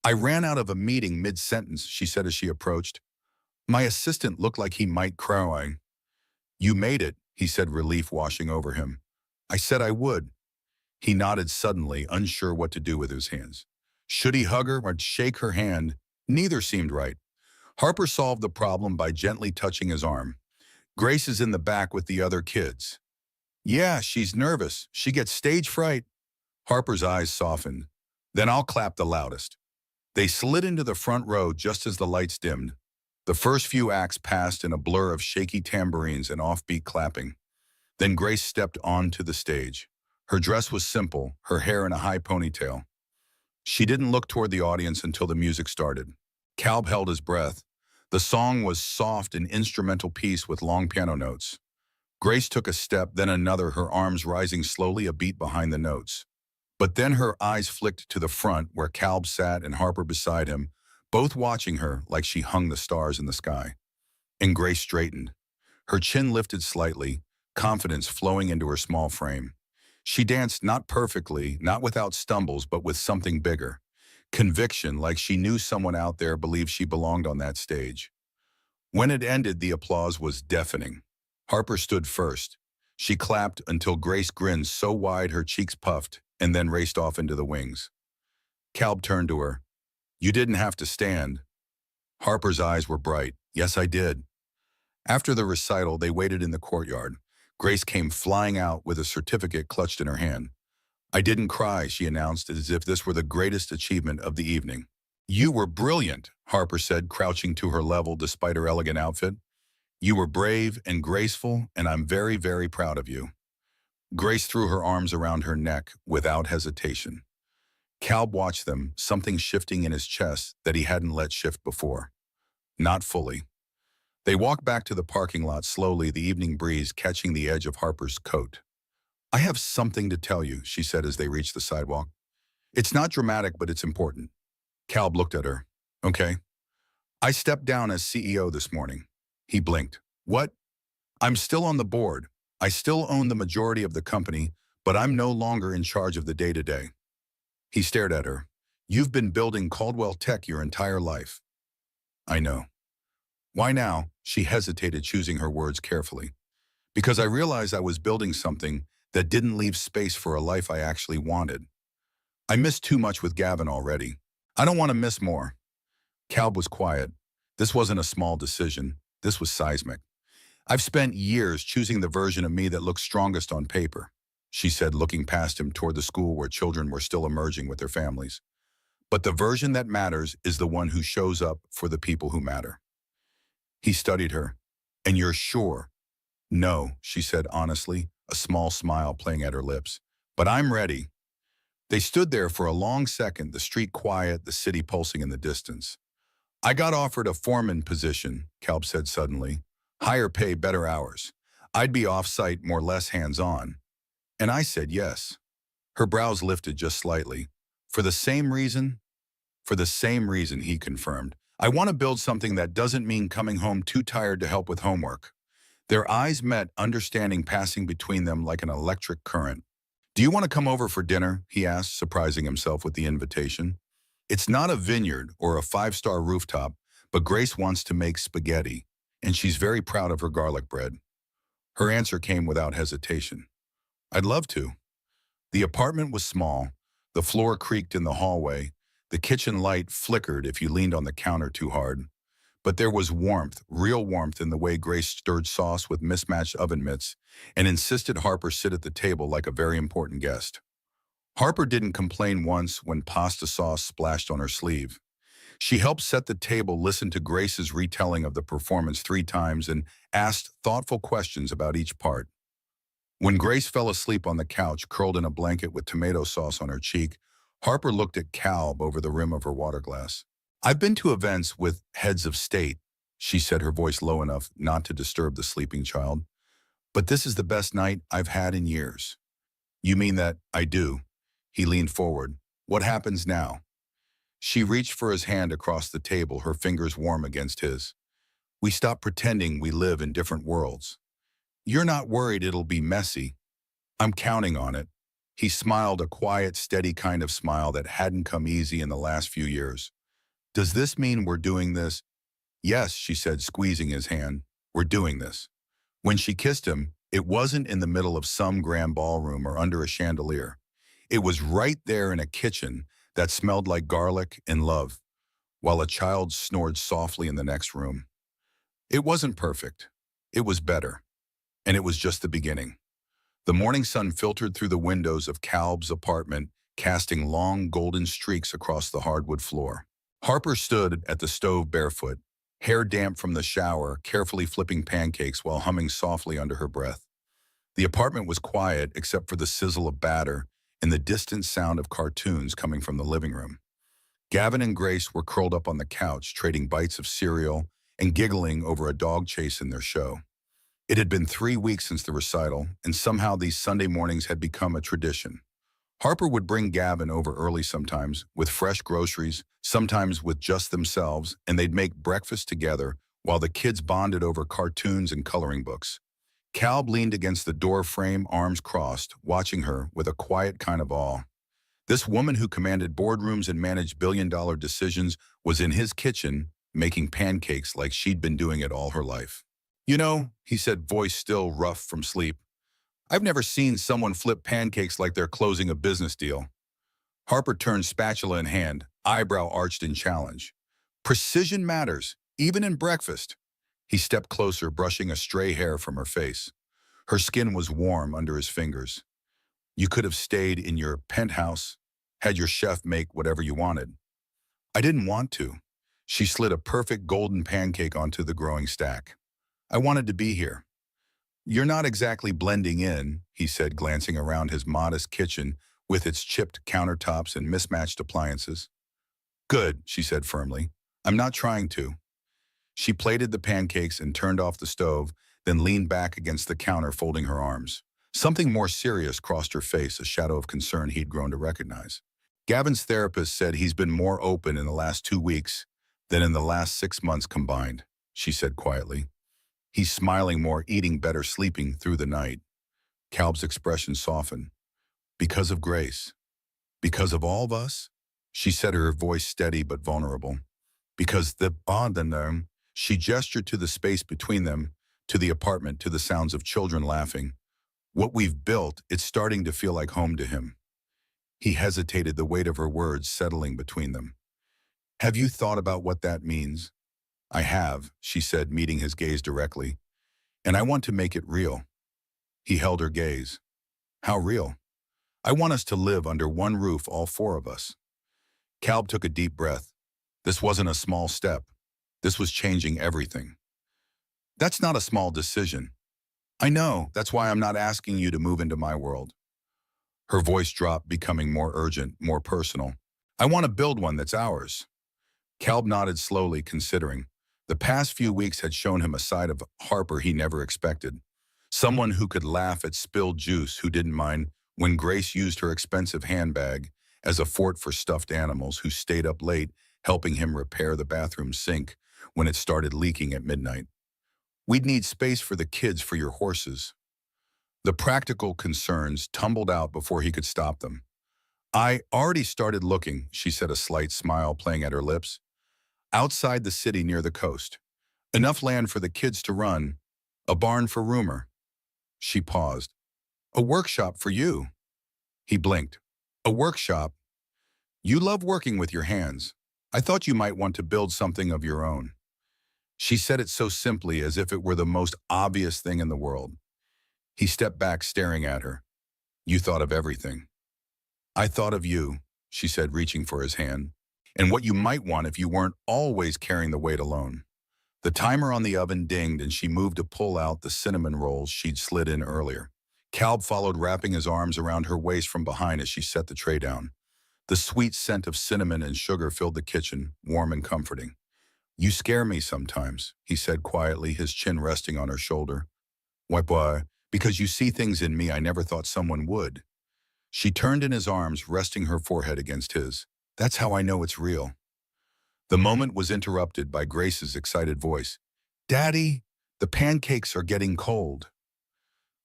"I ran out of a meeting mid-sentence," she said as she approached. "My assistant looked like he might cry." "You made it," he said, relief washing over him. "I said I would." He nodded suddenly, unsure what to do with his hands. Should he hug her or shake her hand? Neither seemed right. Harper solved the problem by gently touching his arm. "Grace is in the back with the other kids." "Yeah, she's nervous. She gets stage fright." Harper's eyes softened. "Then I'll clap the loudest." They slid into the front row just as the lights dimmed. The first few acts passed in a blur of shaky tambourines and offbeat clapping. Then Grace stepped onto the stage. Her dress was simple, her hair in a high ponytail. She didn't look toward the audience until the music started. Calb held his breath. The song was soft and instrumental piece with long piano notes. Grace took a step, then another, her arms rising slowly a beat behind the notes. But then her eyes flicked to the front where Calb sat and Harper beside him, both watching her like she hung the stars in the sky. And Grace straightened. Her chin lifted slightly, confidence flowing into her small frame. She danced not perfectly, not without stumbles, but with something bigger. Conviction, like she knew someone out there believed she belonged on that stage. When it ended, the applause was deafening. Harper stood first. She clapped until Grace grinned so wide her cheeks puffed and then raced off into the wings. Calb turned to her. "You didn't have to stand." Harper's eyes were bright. "Yes, I did." After the recital, they waited in the courtyard. Grace came flying out with a certificate clutched in her hand. "I didn't cry," she announced, as if this were the greatest achievement of the evening. "You were brilliant," Harper said, crouching to her level despite her elegant outfit. "You were brave and graceful, and I'm very, very proud of you." Grace threw her arms around her neck without hesitation. Calb watched them, something shifting in his chest that he hadn't let shift before. Not fully. They walked back to the parking lot slowly, the evening breeze catching the edge of Harper's coat. "I have something to tell you," she said as they reached the sidewalk. "It's not dramatic, but it's important." Calb looked at her. "Okay." "I stepped down as CEO this morning." He blinked. "What?" "I'm still on the board. I still own the majority of the company, but I'm no longer in charge of the day-to-day." He stared at her. "You've been building Caldwell Tech your entire life." "I know." "Why now?" She hesitated, choosing her words carefully. "Because I realized I was building something that didn't leave space for a life I actually wanted. I missed too much with Gavin already. I don't want to miss more." Calb was quiet. This wasn't a small decision. This was seismic. "I've spent years choosing the version of me that looks strongest on paper," she said, looking past him toward the school where children were still emerging with their families. "But the version that matters is the one who shows up for the people who matter." He studied her. "And you're sure?" "No," she said honestly, a small smile playing at her lips. "But I'm ready." They stood there for a long second, the street quiet, the city pulsing in the distance. "I got offered a foreman position," Calb said suddenly. "Higher pay, better hours. I'd be off-site, more less hands-on." And I said yes. Her brows lifted just slightly. "For the same reason?" "For the same reason," he confirmed. "I want to build something that doesn't mean coming home too tired to help with homework." Their eyes met, understanding passing between them like an electric current. "Do you want to come over for dinner?" he asked, surprising himself with the invitation. "It's not a vineyard or a five-star rooftop, but Grace wants to make spaghetti, and she's very proud of her garlic bread." Her answer came without hesitation. I'd love to. The apartment was small. The floor creaked in the hallway. The kitchen light flickered if you leaned on the counter too hard. But there was warmth, real warmth in the way Grace stirred sauce with mismatched oven mitts and insisted Harper sit at the table like a very important guest. Harper didn't complain once when pasta sauce splashed on her sleeve. She helped set the table, listened to Grace's retelling of the performance 3 times, and asked thoughtful questions about each part. When Grace fell asleep on the couch, curled in a blanket with tomato sauce on her cheek, Harper looked at Calb over the rim of her water glass. "I've been to events with heads of state," she said, her voice low enough not to disturb the sleeping child. "But this is the best night I've had in years." "You mean that?" "I do." He leaned forward. "What happens now?" She reached for his hand across the table, her fingers warm against his. "We stop pretending we live in different worlds. You're not worried it'll be messy." "I'm counting on it." He smiled, a quiet, steady kind of smile that hadn't come easy in the last few years. "Does this mean we're doing this?" "Yes," she said, squeezing his hand. "We're doing this." When she kissed him, it wasn't in the middle of some grand ballroom or under a chandelier. It was right there in a kitchen that smelled like garlic and love, while a child snored softly in the next room. It wasn't perfect. It was better. And it was just the beginning. The morning sun filtered through the windows of Calb's apartment, casting long golden streaks across the hardwood floor. Harper stood at the stove barefoot, hair damp from the shower, carefully flipping pancakes while humming softly under her breath. The apartment was quiet except for the sizzle of batter and the distant sound of cartoons coming from the living room. Gavin and Grace were curled up on the couch, trading bites of cereal and giggling over a dog chase in their show. It had been 3 weeks since the recital, and somehow these Sunday mornings had become a tradition. Harper would bring Gavin over early sometimes, with fresh groceries, sometimes with just themselves, and they'd make breakfast together while the kids bonded over cartoons and coloring books. Calb leaned against the door frame, arms crossed, watching her with a quiet kind of awe. This woman who commanded boardrooms and managed billion-dollar decisions was in his kitchen, making pancakes like she'd been doing it all her life. "You know," he said, voice still rough from sleep, "I've never seen someone flip pancakes like they're closing a business deal." Harper turned, spatula in hand, eyebrow arched in challenge. "Precision matters, even in breakfast." He stepped closer, brushing a stray hair from her face. Her skin was warm under his fingers. "You could have stayed in your penthouse, had your chef make whatever you wanted." "I didn't want to." She slid a perfect golden pancake onto the growing stack. "I wanted to be here." "You're not exactly blending in," he said, glancing around his modest kitchen with its chipped countertops and mismatched appliances. "Good," she said firmly. "I'm not trying to." She plated the pancakes and turned off the stove, then leaned back against the counter, folding her arms. Something more serious crossed her face, a shadow of concern he'd grown to recognize. "Gavin's therapist said he's been more open in the last 2 weeks than in the last 6 months combined," she said quietly. "He's smiling more, eating better, sleeping through the night." Calb's expression softened. "Because of Grace. Because of all of us?" She said, her voice steady but vulnerable. "Because the bond in them." She gestured to the space between them, to the apartment, to the sounds of children laughing. "What we've built, it's starting to feel like home to him." He hesitated, the weight of her words settling between them. "Have you thought about what that means?" "I have," she said, meeting his gaze directly. "And I want to make it real." He held her gaze. "How real?" "I want us to live under one roof, all 4 of us." Calb took a deep breath. This wasn't a small step. This was changing everything. "That's not a small decision." "I know. That's why I'm not asking you to move into my world." Her voice dropped, becoming more urgent, more personal. "I want to build one that's ours." Calb nodded slowly, considering. The past few weeks had shown him a side of Harper he never expected. Someone who could laugh at spilled juice, who didn't mind when Grace used her expensive handbag as a fort for stuffed animals, who stayed up late helping him repair the bathroom sink when it started leaking at midnight. "We'd need space for the kids, for your horses." The practical concerns tumbled out before he could stop them. "I already started looking," she said, a slight smile playing at her lips. "Outside the city near the coast. Enough land for the kids to run. A barn for Rumor." She paused. A workshop for you. He blinked. A workshop? You love working with your hands. I thought you might want to build something of your own. She said it so simply as if it were the most obvious thing in the world. He stepped back, staring at her. You thought of everything. I thought of you, she said, reaching for his hand, and what you might want if you weren't always carrying the weight alone. The timer on the oven dinged and she moved to pull out the cinnamon rolls she'd slid in earlier. Calb followed, wrapping his arms around her waist from behind as she set the tray down. The sweet scent of cinnamon and sugar filled the kitchen, warm and comforting. You scare me sometimes, he said quietly, his chin resting on her shoulder. Why? Because you see things in me I never thought someone would. She turned in his arms, resting her forehead against his. That's how I know it's real. The moment was interrupted by Grace's excited voice. Daddy, the pancakes are getting cold.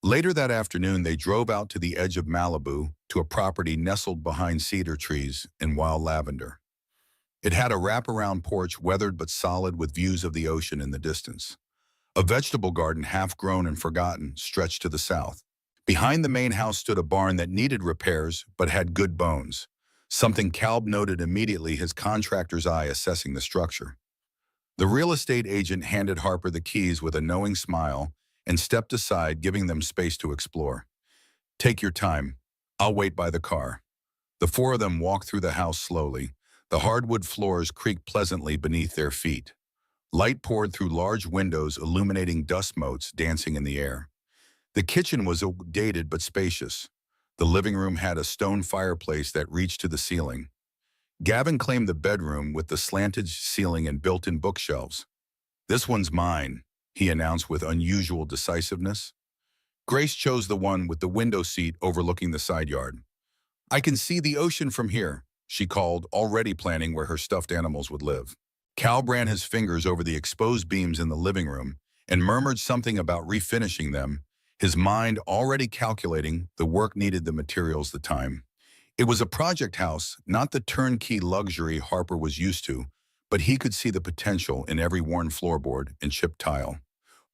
Later that afternoon, they drove out to the edge of Malibu to a property nestled behind cedar trees and wild lavender. It had a wraparound porch, weathered but solid, with views of the ocean in the distance. A vegetable garden, half-grown and forgotten, stretched to the south. Behind the main house stood a barn that needed repairs but had good bones, something Calb noted immediately, his contractor's eye assessing the structure. The real estate agent handed Harper the keys with a knowing smile and stepped aside, giving them space to explore. Take your time. I'll wait by the car. The four of them walked through the house slowly. The hardwood floors creaked pleasantly beneath their feet. Light poured through large windows, illuminating dust motes dancing in the air. The kitchen was dated but spacious. The living room had a stone fireplace that reached to the ceiling. Gavin claimed the bedroom with the slanted ceiling and built-in bookshelves. This one's mine, he announced with unusual decisiveness. Grace chose the one with the window seat overlooking the side yard. I can see the ocean from here, she called, already planning where her stuffed animals would live. Calb ran his fingers over the exposed beams in the living room and murmured something about refinishing them, his mind already calculating the work needed, the materials, the time. It was a project house, not the turnkey luxury Harper was used to, but he could see the potential in every worn floorboard and chipped tile.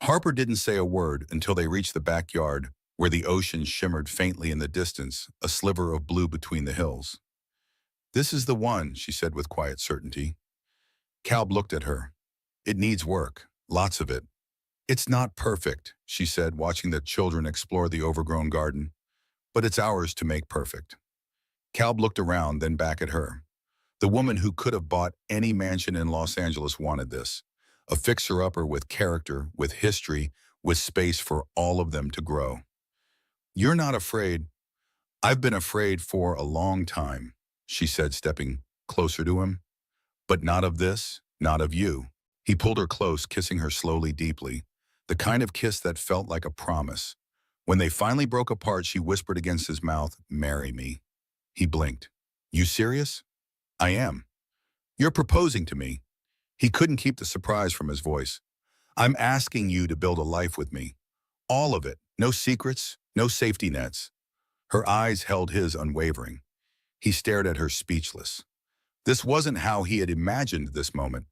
Harper didn't say a word until they reached the backyard, where the ocean shimmered faintly in the distance, a sliver of blue between the hills. This is the one, she said with quiet certainty. Calb looked at her. It needs work, lots of it. It's not perfect, she said, watching the children explore the overgrown garden, but it's ours to make perfect. Calb looked around, then back at her. The woman who could have bought any mansion in Los Angeles wanted this. A fixer-upper with character, with history, with space for all of them to grow. You're not afraid. I've been afraid for a long time, she said, stepping closer to him. But not of this, not of you. He pulled her close, kissing her slowly, deeply, the kind of kiss that felt like a promise. When they finally broke apart, she whispered against his mouth, "Marry me." He blinked. You serious? I am. You're proposing to me. He couldn't keep the surprise from his voice. I'm asking you to build a life with me. All of it. No secrets, no safety nets. Her eyes held his unwavering. He stared at her, speechless. This wasn't how he had imagined this moment.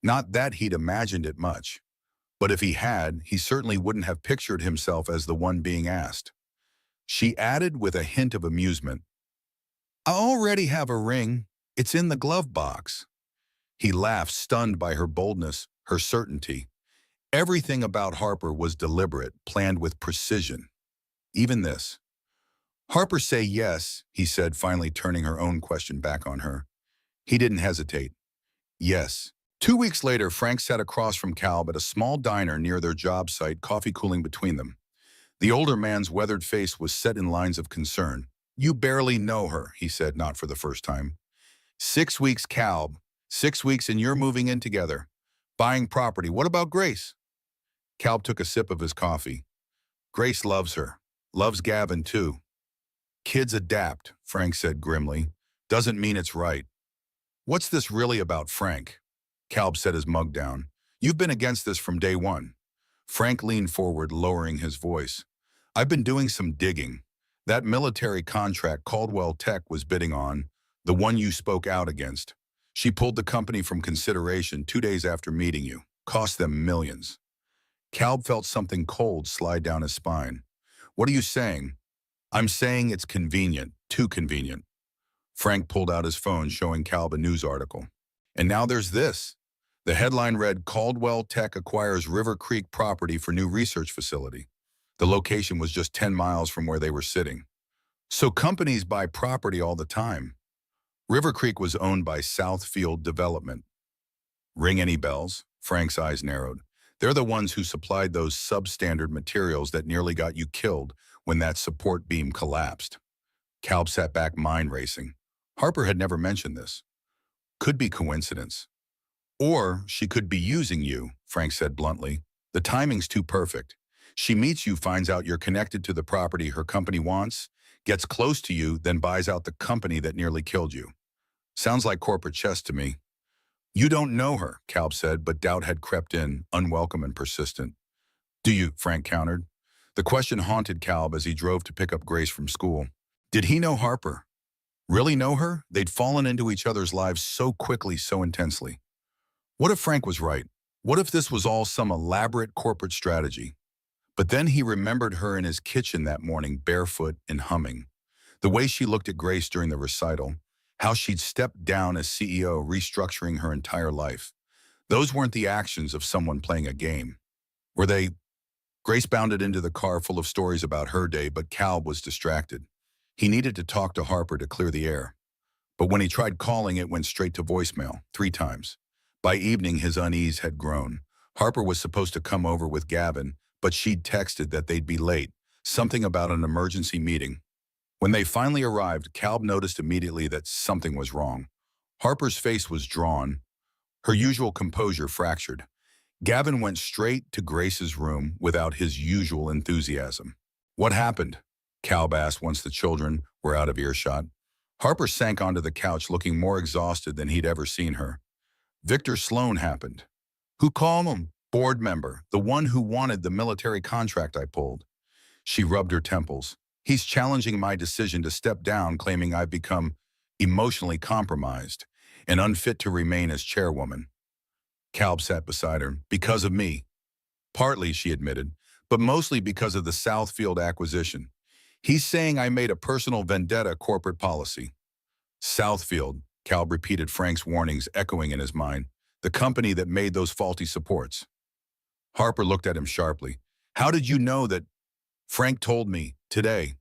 Not that he'd imagined it much. But if he had, he certainly wouldn't have pictured himself as the one being asked. She added with a hint of amusement, I already have a ring. It's in the glove box. He laughed, stunned by her boldness, her certainty. Everything about Harper was deliberate, planned with precision. Even this. Harper, say yes, he said, finally turning her own question back on her. He didn't hesitate. Yes. 2 weeks later, Frank sat across from Calb at a small diner near their job site, coffee cooling between them. The older man's weathered face was set in lines of concern. You barely know her, he said, not for the first time. 6 weeks, Calb. 6 weeks and you're moving in together. Buying property. What about Grace? Calb took a sip of his coffee. Grace loves her. Loves Gavin, too. Kids adapt, Frank said grimly. Doesn't mean it's right. What's this really about, Frank? Calb set his mug down. You've been against this from day one. Frank leaned forward, lowering his voice. I've been doing some digging. That military contract Caldwell Tech was bidding on, the one you spoke out against. She pulled the company from consideration 2 days after meeting you. Cost them millions. Calb felt something cold slide down his spine. What are you saying? I'm saying it's convenient, too convenient. Frank pulled out his phone showing Calb a news article. And now there's this. The headline read, Caldwell Tech acquires River Creek property for new research facility. The location was just 10 miles from where they were sitting. So companies buy property all the time. River Creek was owned by Southfield Development. Ring any bells? Frank's eyes narrowed. They're the ones who supplied those substandard materials that nearly got you killed when that support beam collapsed. Calb sat back, mind racing. Harper had never mentioned this. Could be coincidence. Or she could be using you, Frank said bluntly. The timing's too perfect. She meets you, finds out you're connected to the property her company wants, gets close to you, then buys out the company that nearly killed you. Sounds like corporate chess to me. You don't know her, Calb said, but doubt had crept in, unwelcome and persistent. Do you? Frank countered. The question haunted Calb as he drove to pick up Grace from school. Did he know Harper? Really know her? They'd fallen into each other's lives so quickly, so intensely. What if Frank was right? What if this was all some elaborate corporate strategy? But then he remembered her in his kitchen that morning, barefoot and humming. The way she looked at Grace during the recital, how she'd stepped down as CEO, restructuring her entire life. Those weren't the actions of someone playing a game. Were they? Grace bounded into the car full of stories about her day, but Calb was distracted. He needed to talk to Harper to clear the air. But when he tried calling, it went straight to voicemail, 3 times. By evening, his unease had grown. Harper was supposed to come over with Gavin, but she'd texted that they'd be late, something about an emergency meeting. When they finally arrived, Calb noticed immediately that something was wrong. Harper's face was drawn, her usual composure fractured. Gavin went straight to Grace's room without his usual enthusiasm. What happened? Calb asked once the children were out of earshot. Harper sank onto the couch looking more exhausted than he'd ever seen her. Victor Sloan happened. Who called him? Board member, the one who wanted the military contract I pulled. She rubbed her temples. He's challenging my decision to step down, claiming I've become emotionally compromised and unfit to remain as chairwoman. Calb sat beside her. Because of me. Partly, she admitted, but mostly because of the Southfield acquisition. He's saying I made a personal vendetta corporate policy. Southfield, Calb repeated Frank's warnings echoing in his mind. The company that made those faulty supports. Harper looked at him sharply. How did you know that? Frank told me, today.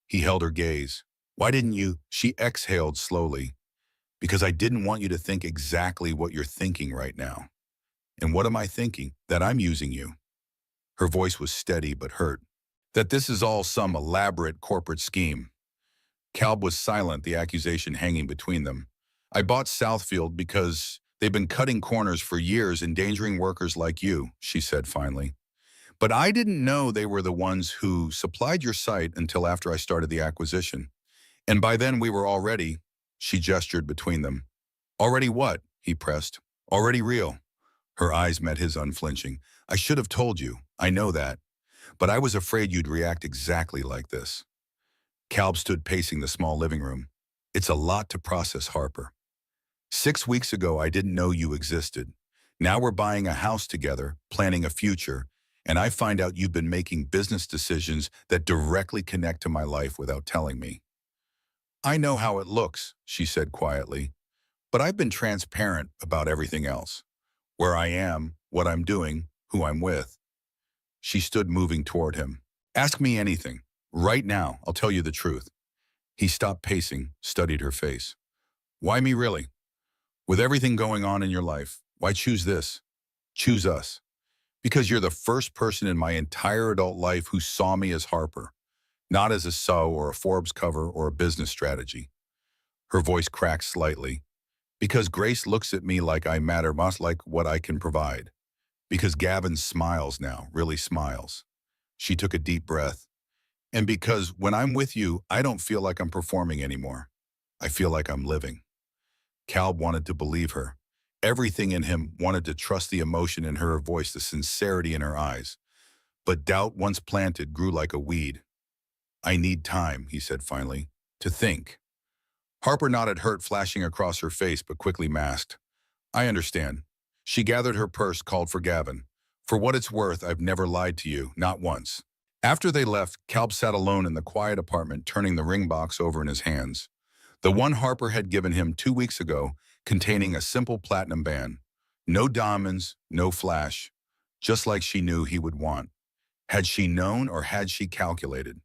He held her gaze. Why didn't you? She exhaled slowly. Because I didn't want you to think exactly what you're thinking right now. And what am I thinking? That I'm using you. Her voice was steady but hurt. That this is all some elaborate corporate scheme. Calb was silent, the accusation hanging between them. I bought Southfield because they've been cutting corners for years, endangering workers like you, she said finally. But I didn't know they were the ones who supplied your site until after I started the acquisition. And by then we were already, she gestured between them. Already what? He pressed. Already real. Her eyes met his unflinching. I should have told you. I know that. But I was afraid you'd react exactly like this. Calb stood pacing the small living room. It's a lot to process, Harper. 6 weeks ago, I didn't know you existed. Now we're buying a house together, planning a future, and I find out you've been making business decisions that directly connect to my life without telling me. I know how it looks, she said quietly, but I've been transparent about everything else. Where I am, what I'm doing, who I'm with. She stood moving toward him. Ask me anything. Right now, I'll tell you the truth. He stopped pacing, studied her face. Why me really? With everything going on in your life, why choose this? Choose us. Because you're the first person in my entire adult life who saw me as Harper, not as a sew or a Forbes cover or a business strategy. Her voice cracked slightly. Because Grace looks at me like I matter, much like what I can provide. Because Gavin smiles now, really smiles. She took a deep breath. And because when I'm with you, I don't feel like I'm performing anymore. I feel like I'm living. Calb wanted to believe her. Everything in him wanted to trust the emotion in her voice, the sincerity in her eyes. But doubt, once planted, grew like a weed. I need time, he said finally, to think. Harper nodded, hurt flashing across her face, but quickly masked. I understand. She gathered her purse, called for Gavin. For what it's worth, I've never lied to you, not once. After they left, Kalb sat alone in the quiet apartment, turning the ring box over in his hands. The one Harper had given him 2 weeks ago, containing a simple platinum band. No diamonds, no flash, just like she knew he would want. Had she known or had she calculated?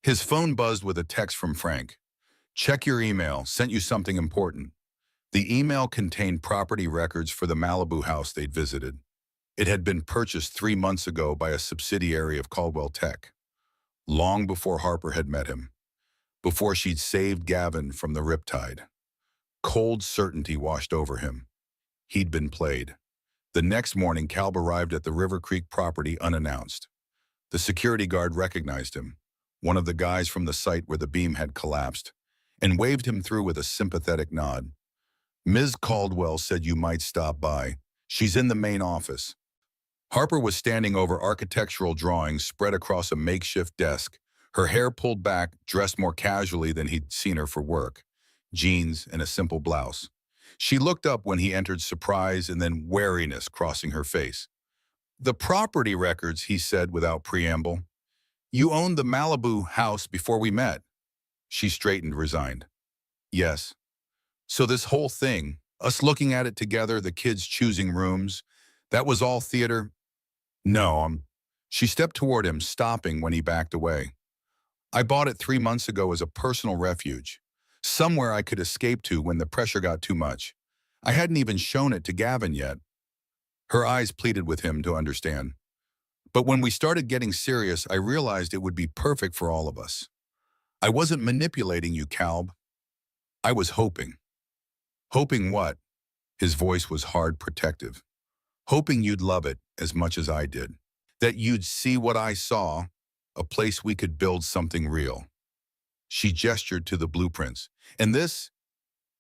His phone buzzed with a text from Frank. Check your email, sent you something important. The email contained property records for the Malibu house they'd visited. It had been purchased 3 months ago by a subsidiary of Caldwell Tech, long before Harper had met him, before she'd saved Gavin from the riptide. Cold certainty washed over him. He'd been played. The next morning, Kalb arrived at the River Creek property unannounced. The security guard recognized him, one of the guys from the site where the beam had collapsed, and waved him through with a sympathetic nod. Ms. Caldwell said you might stop by. She's in the main office. Harper was standing over architectural drawings spread across a makeshift desk, her hair pulled back, dressed more casually than he'd seen her for work, jeans and a simple blouse. She looked up when he entered, surprise and then wariness crossing her face. The property records, he said without preamble. You owned the Malibu house before we met. She straightened, resigned. Yes. So this whole thing, us looking at it together, the kids choosing rooms, that was all theater? No, She stepped toward him, stopping when he backed away. I bought it 3 months ago as a personal refuge, somewhere I could escape to when the pressure got too much. I hadn't even shown it to Gavin yet. Her eyes pleaded with him to understand. But when we started getting serious, I realized it would be perfect for all of us. I wasn't manipulating you, Kalb. I was hoping. Hoping what? His voice was hard, protective. Hoping you'd love it as much as I did. That you'd see what I saw, a place we could build something real. She gestured to the blueprints. And this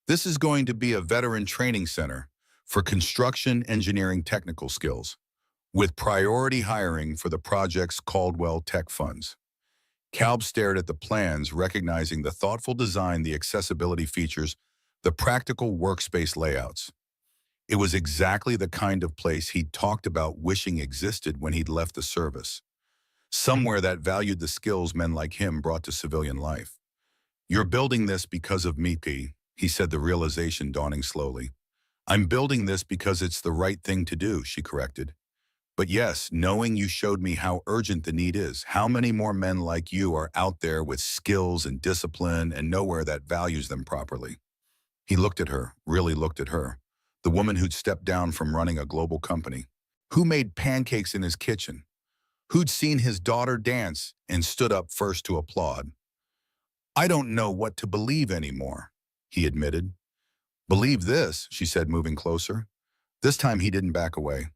is going to be a veteran training center for construction engineering technical skills, with priority hiring for the project's Caldwell Tech funds. Kalb stared at the plans, recognizing the thoughtful design, the accessibility features, the practical workspace layouts. It was exactly the kind of place he'd talked about wishing existed when he'd left the service. Somewhere that valued the skills men like him brought to civilian life. You're building this because of me, P, he said, the realization dawning slowly. I'm building this because it's the right thing to do, she corrected. But yes, knowing you showed me how urgent the need is, how many more men like you are out there with skills and discipline and nowhere that values them properly. He looked at her, really looked at her, the woman who'd stepped down from running a global company, who made pancakes in his kitchen, who'd seen his daughter dance and stood up first to applaud. I don't know what to believe anymore, he admitted. Believe this, she said, moving closer. This time he didn't back away.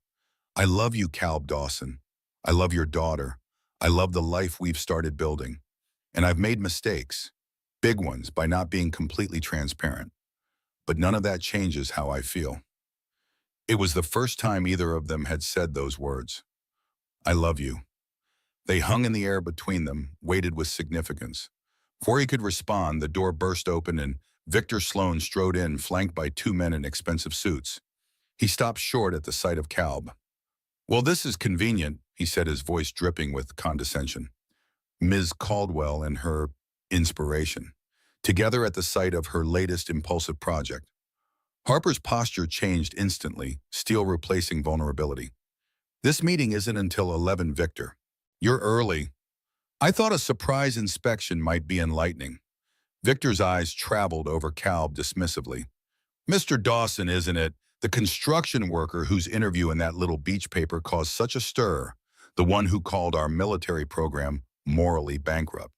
I love you, Kalb Dawson. I love your daughter. I love the life we've started building. And I've made mistakes, big ones, by not being completely transparent. But none of that changes how I feel. It was the first time either of them had said those words. I love you. They hung in the air between them, weighted with significance. Before he could respond, the door burst open and Victor Sloan strode in, flanked by 2 men in expensive suits. He stopped short at the sight of Kalb. Well, this is convenient, he said, his voice dripping with condescension. Ms. Caldwell and her inspiration, together at the sight of her latest impulsive project. Harper's posture changed instantly, steel replacing vulnerability. This meeting isn't until 11, Victor. You're early. I thought a surprise inspection might be enlightening. Victor's eyes traveled over Kalb dismissively. Mr. Dawson, isn't it? The construction worker whose interview in that little beach paper caused such a stir, the one who called our military program morally bankrupt.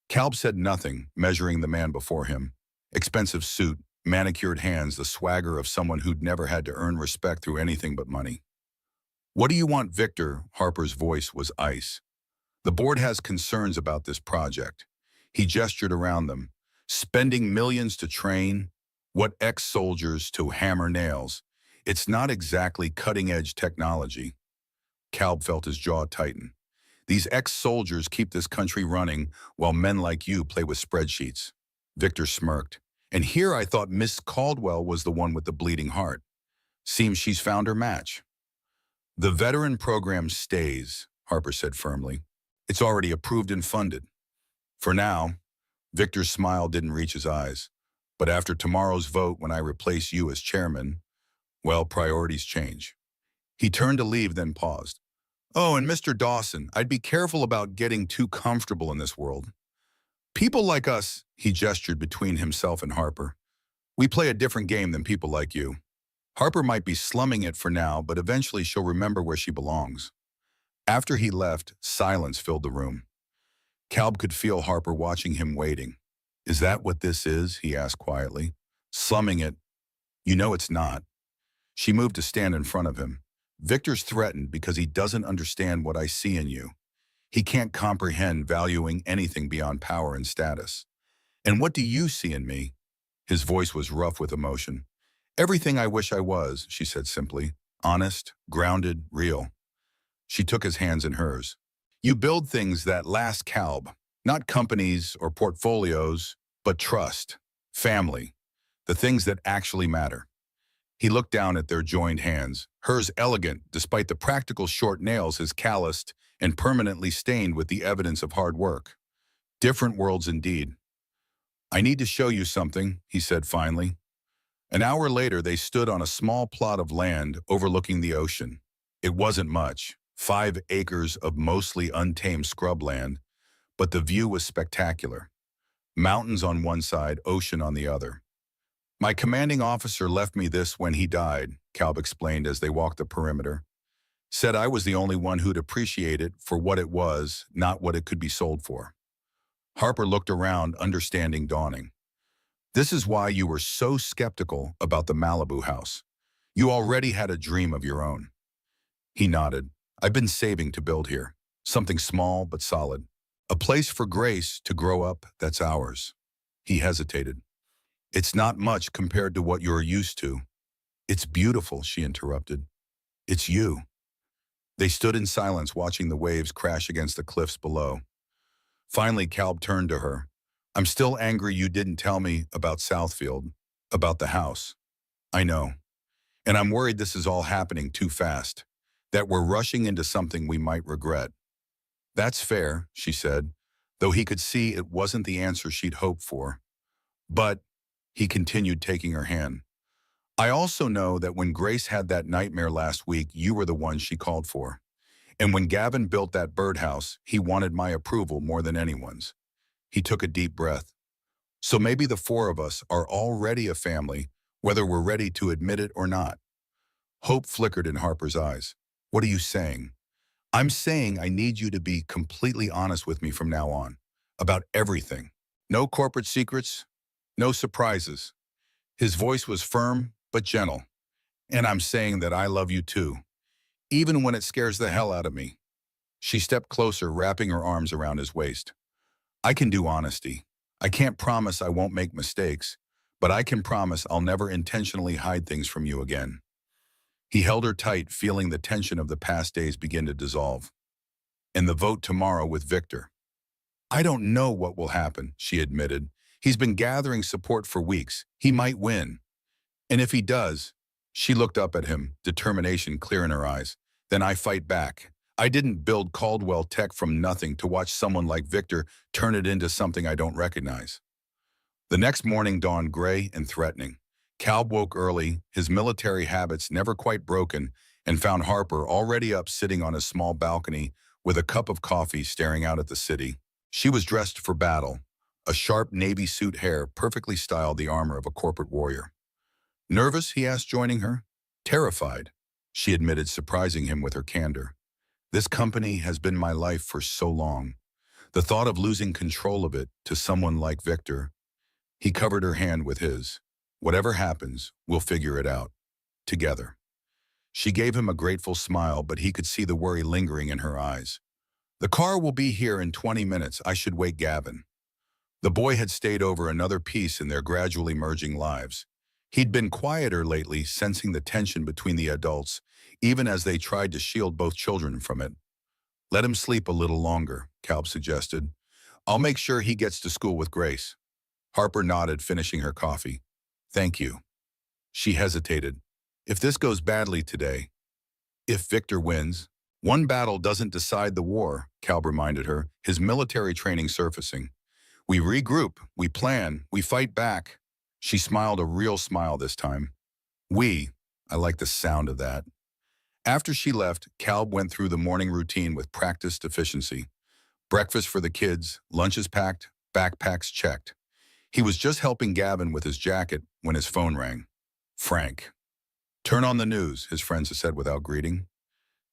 Kalb said nothing, measuring the man before him. Expensive suit, manicured hands, the swagger of someone who'd never had to earn respect through anything but money. What do you want, Victor? Harper's voice was ice. The board has concerns about this project. He gestured around them. Spending millions to train, what ex-soldiers to hammer nails. It's not exactly cutting-edge technology. Kalb felt his jaw tighten. These ex-soldiers keep this country running while men like you play with spreadsheets. Victor smirked. And here I thought Miss Caldwell was the one with the bleeding heart. Seems she's found her match. The veteran program stays, Harper said firmly. It's already approved and funded. For now, Victor's smile didn't reach his eyes. But after tomorrow's vote, when I replace you as chairman, well, priorities change. He turned to leave, then paused. Oh, and Mr. Dawson, I'd be careful about getting too comfortable in this world. People like us, he gestured between himself and Harper. We play a different game than people like you. Harper might be slumming it for now, but eventually she'll remember where she belongs. After he left, silence filled the room. Calb could feel Harper watching him waiting. Is that what this is? He asked quietly. Slumming it. You know it's not. She moved to stand in front of him. Victor's threatened because he doesn't understand what I see in you. He can't comprehend valuing anything beyond power and status. And what do you see in me? His voice was rough with emotion. Everything I wish I was, she said simply. Honest, grounded, real. She took his hands in hers. You build things that last, Calb. Not companies or portfolios, but trust, family, the things that actually matter. He looked down at their joined hands, hers elegant despite the practical short nails his calloused and permanently stained with the evidence of hard work. Different worlds indeed. I need to show you something, he said finally. An hour later, they stood on a small plot of land overlooking the ocean. It wasn't much, 5 acres of mostly untamed scrubland, but the view was spectacular. Mountains on one side, ocean on the other. My commanding officer left me this when he died, Calb explained as they walked the perimeter. Said I was the only one who'd appreciate it for what it was, not what it could be sold for. Harper looked around, understanding dawning. This is why you were so skeptical about the Malibu house. You already had a dream of your own. He nodded. I've been saving to build here. Something small but solid. A place for Grace to grow up that's ours. He hesitated. It's not much compared to what you're used to. It's beautiful, she interrupted. It's you. They stood in silence watching the waves crash against the cliffs below. Finally, Calb turned to her. I'm still angry you didn't tell me about Southfield, about the house. I know. And I'm worried this is all happening too fast, that we're rushing into something we might regret. That's fair, she said, though he could see it wasn't the answer she'd hoped for. But, he continued, taking her hand, I also know that when Grace had that nightmare last week, you were the one she called for. And when Gavin built that birdhouse, he wanted my approval more than anyone's. He took a deep breath. So maybe the 4 of us are already a family, whether we're ready to admit it or not. Hope flickered in Harper's eyes. What are you saying? I'm saying I need you to be completely honest with me from now on, about everything. No corporate secrets, no surprises. His voice was firm but gentle. And I'm saying that I love you too, even when it scares the hell out of me. She stepped closer, wrapping her arms around his waist. I can do honesty. I can't promise I won't make mistakes, but I can promise I'll never intentionally hide things from you again. He held her tight, feeling the tension of the past days begin to dissolve. And the vote tomorrow with Victor. I don't know what will happen, she admitted. He's been gathering support for weeks. He might win. And if he does, she looked up at him, determination clear in her eyes. Then I fight back. I didn't build Caldwell Tech from nothing to watch someone like Victor turn it into something I don't recognize. The next morning dawned gray and threatening. Calb woke early, his military habits never quite broken, and found Harper already up sitting on a small balcony with a cup of coffee staring out at the city. She was dressed for battle. A sharp navy suit hair perfectly styled the armor of a corporate warrior. Nervous, he asked, joining her. Terrified, she admitted, surprising him with her candor. This company has been my life for so long. The thought of losing control of it to someone like Victor. He covered her hand with his. Whatever happens, we'll figure it out. Together. She gave him a grateful smile, but he could see the worry lingering in her eyes. The car will be here in 20 minutes. I should wake Gavin. The boy had stayed over another piece in their gradually merging lives. He'd been quieter lately, sensing the tension between the adults, even as they tried to shield both children from it. Let him sleep a little longer, Calb suggested. I'll make sure he gets to school with Grace. Harper nodded, finishing her coffee. Thank you. She hesitated. If this goes badly today, if Victor wins, One battle doesn't decide the war, Kalb reminded her, his military training surfacing. We regroup, we plan, we fight back. She smiled a real smile this time. We, I like the sound of that. After she left, Kalb went through the morning routine with practiced efficiency. Breakfast for the kids, lunches packed, backpacks checked. He was just helping Gavin with his jacket when his phone rang. Frank. Turn on the news, his friends said without greeting.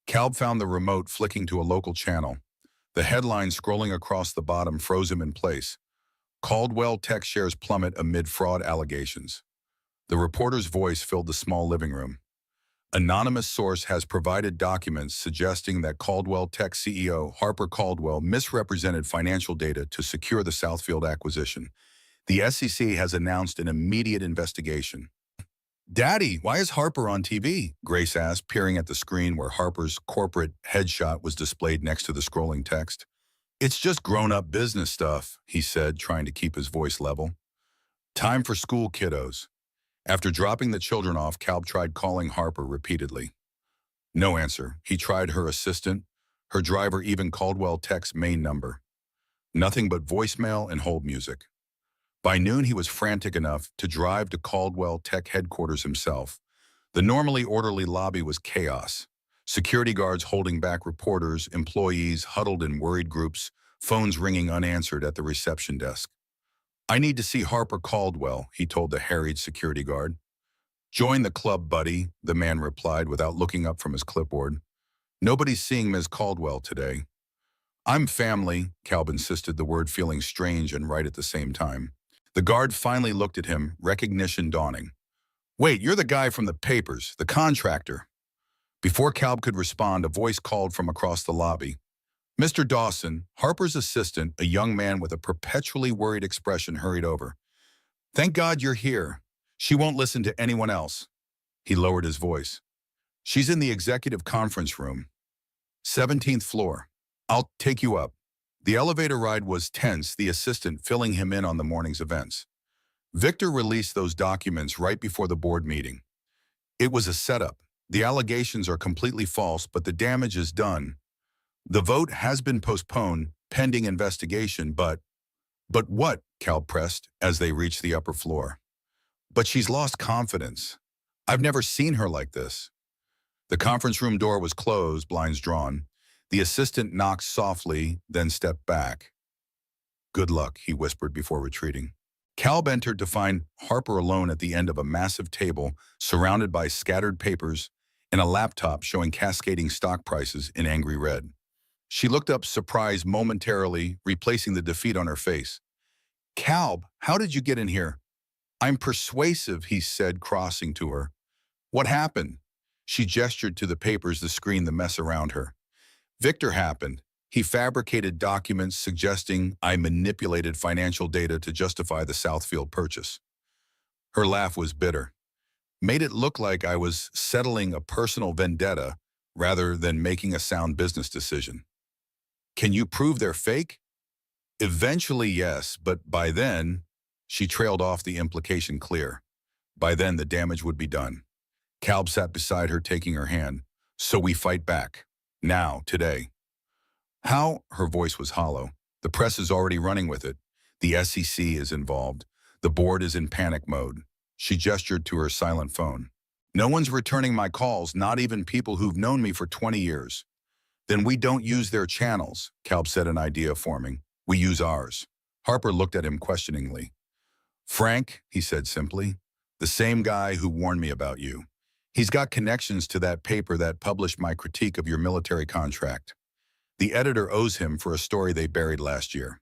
Kalb found the remote flicking to a local channel. The headline scrolling across the bottom froze him in place. Caldwell Tech shares plummet amid fraud allegations. The reporter's voice filled the small living room. Anonymous source has provided documents suggesting that Caldwell Tech CEO Harper Caldwell misrepresented financial data to secure the Southfield acquisition. The SEC has announced an immediate investigation. Daddy, why is Harper on TV? Grace asked, peering at the screen where Harper's corporate headshot was displayed next to the scrolling text. It's just grown-up business stuff, he said, trying to keep his voice level. Time for school, kiddos. After dropping the children off, Kalb tried calling Harper repeatedly. No answer. He tried her assistant, her driver, even Caldwell Tech's main number. Nothing but voicemail and hold music. By noon, he was frantic enough to drive to Caldwell Tech headquarters himself. The normally orderly lobby was chaos. Security guards holding back reporters, employees huddled in worried groups, phones ringing unanswered at the reception desk. I need to see Harper Caldwell, he told the harried security guard. Join the club, buddy, the man replied without looking up from his clipboard. Nobody's seeing Ms. Caldwell today. I'm family, Kalb insisted, the word feeling strange and right at the same time. The guard finally looked at him, recognition dawning. Wait, you're the guy from the papers, the contractor. Before Kalb could respond, a voice called from across the lobby. Mr. Dawson, Harper's assistant, a young man with a perpetually worried expression, hurried over. Thank God you're here. She won't listen to anyone else. He lowered his voice. She's in the executive conference room. 17th floor. I'll take you up. The elevator ride was tense, the assistant filling him in on the morning's events. Victor released those documents right before the board meeting. It was a setup. The allegations are completely false, but the damage is done. The vote has been postponed, pending investigation, but what? Kalb pressed as they reached the upper floor. But she's lost confidence. I've never seen her like this. The conference room door was closed, blinds drawn. The assistant knocked softly, then stepped back. Good luck, he whispered before retreating. Kalb entered to find Harper alone at the end of a massive table, surrounded by scattered papers and a laptop showing cascading stock prices in angry red. She looked up, surprised momentarily, replacing the defeat on her face. Kalb, how did you get in here? I'm persuasive, he said, crossing to her. What happened? She gestured to the papers, the screen, the mess around her. Victor happened. He fabricated documents suggesting I manipulated financial data to justify the Southfield purchase. Her laugh was bitter. Made it look like I was settling a personal vendetta rather than making a sound business decision. Can you prove they're fake? Eventually, yes, but by then, she trailed off, the implication clear. By then, the damage would be done. Kalb sat beside her, taking her hand. So we fight back. Now, today. How? Her voice was hollow. The press is already running with it. The SEC is involved. The board is in panic mode. She gestured to her silent phone. No one's returning my calls, not even people who've known me for 20 years. Then we don't use their channels, Kalb said, an idea forming. We use ours. Harper looked at him questioningly. Frank, he said simply, the same guy who warned me about you. He's got connections to that paper that published my critique of your military contract. The editor owes him for a story they buried last year.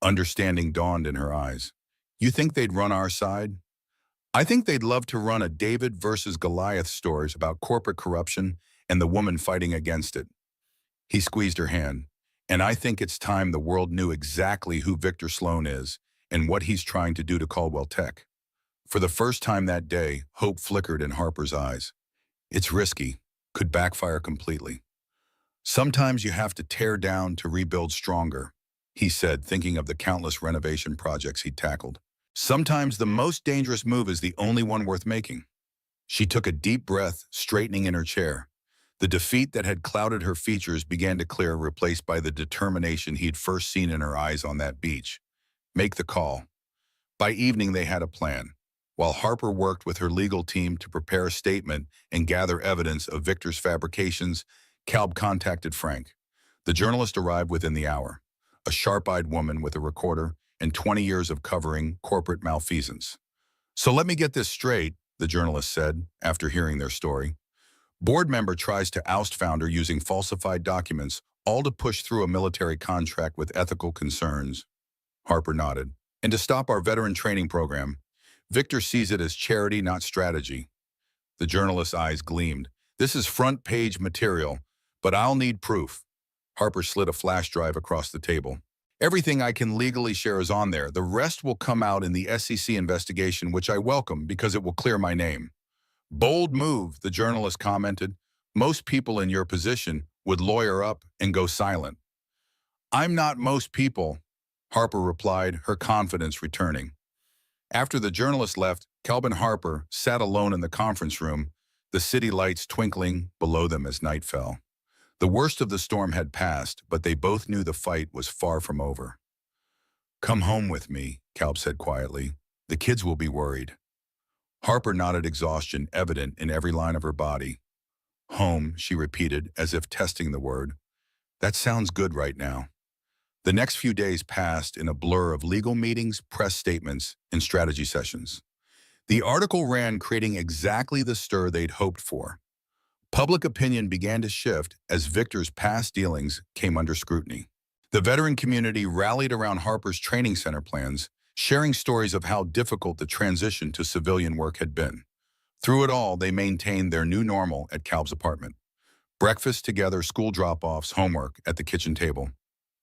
Understanding dawned in her eyes. You think they'd run our side? I think they'd love to run a David versus Goliath stories about corporate corruption and the woman fighting against it. He squeezed her hand. And I think it's time the world knew exactly who Victor Sloan is and what he's trying to do to Caldwell Tech. For the first time that day, hope flickered in Harper's eyes. It's risky, could backfire completely. Sometimes you have to tear down to rebuild stronger, he said, thinking of the countless renovation projects he'd tackled. Sometimes the most dangerous move is the only one worth making. She took a deep breath, straightening in her chair. The defeat that had clouded her features began to clear, replaced by the determination he'd first seen in her eyes on that beach. Make the call. By evening, they had a plan. While Harper worked with her legal team to prepare a statement and gather evidence of Victor's fabrications, Kalb contacted Frank. The journalist arrived within the hour, a sharp-eyed woman with a recorder and 20 years of covering corporate malfeasance. So let me get this straight, the journalist said, after hearing their story. Board member tries to oust founder using falsified documents, all to push through a military contract with ethical concerns. Harper nodded. And to stop our veteran training program, Victor sees it as charity, not strategy. The journalist's eyes gleamed. This is front-page material, but I'll need proof. Harper slid a flash drive across the table. Everything I can legally share is on there. The rest will come out in the SEC investigation, which I welcome because it will clear my name. Bold move, the journalist commented. Most people in your position would lawyer up and go silent. I'm not most people, Harper replied, her confidence returning. After the journalist left, Calvin Harper sat alone in the conference room, the city lights twinkling below them as night fell. The worst of the storm had passed, but they both knew the fight was far from over. Come home with me, Kalb said quietly. The kids will be worried. Harper nodded, exhaustion evident in every line of her body. Home, she repeated, as if testing the word. That sounds good right now. The next few days passed in a blur of legal meetings, press statements, and strategy sessions. The article ran, creating exactly the stir they'd hoped for. Public opinion began to shift as Victor's past dealings came under scrutiny. The veteran community rallied around Harper's training center plans, sharing stories of how difficult the transition to civilian work had been. Through it all, they maintained their new normal at Kalb's apartment. Breakfast together, school drop-offs, homework at the kitchen table.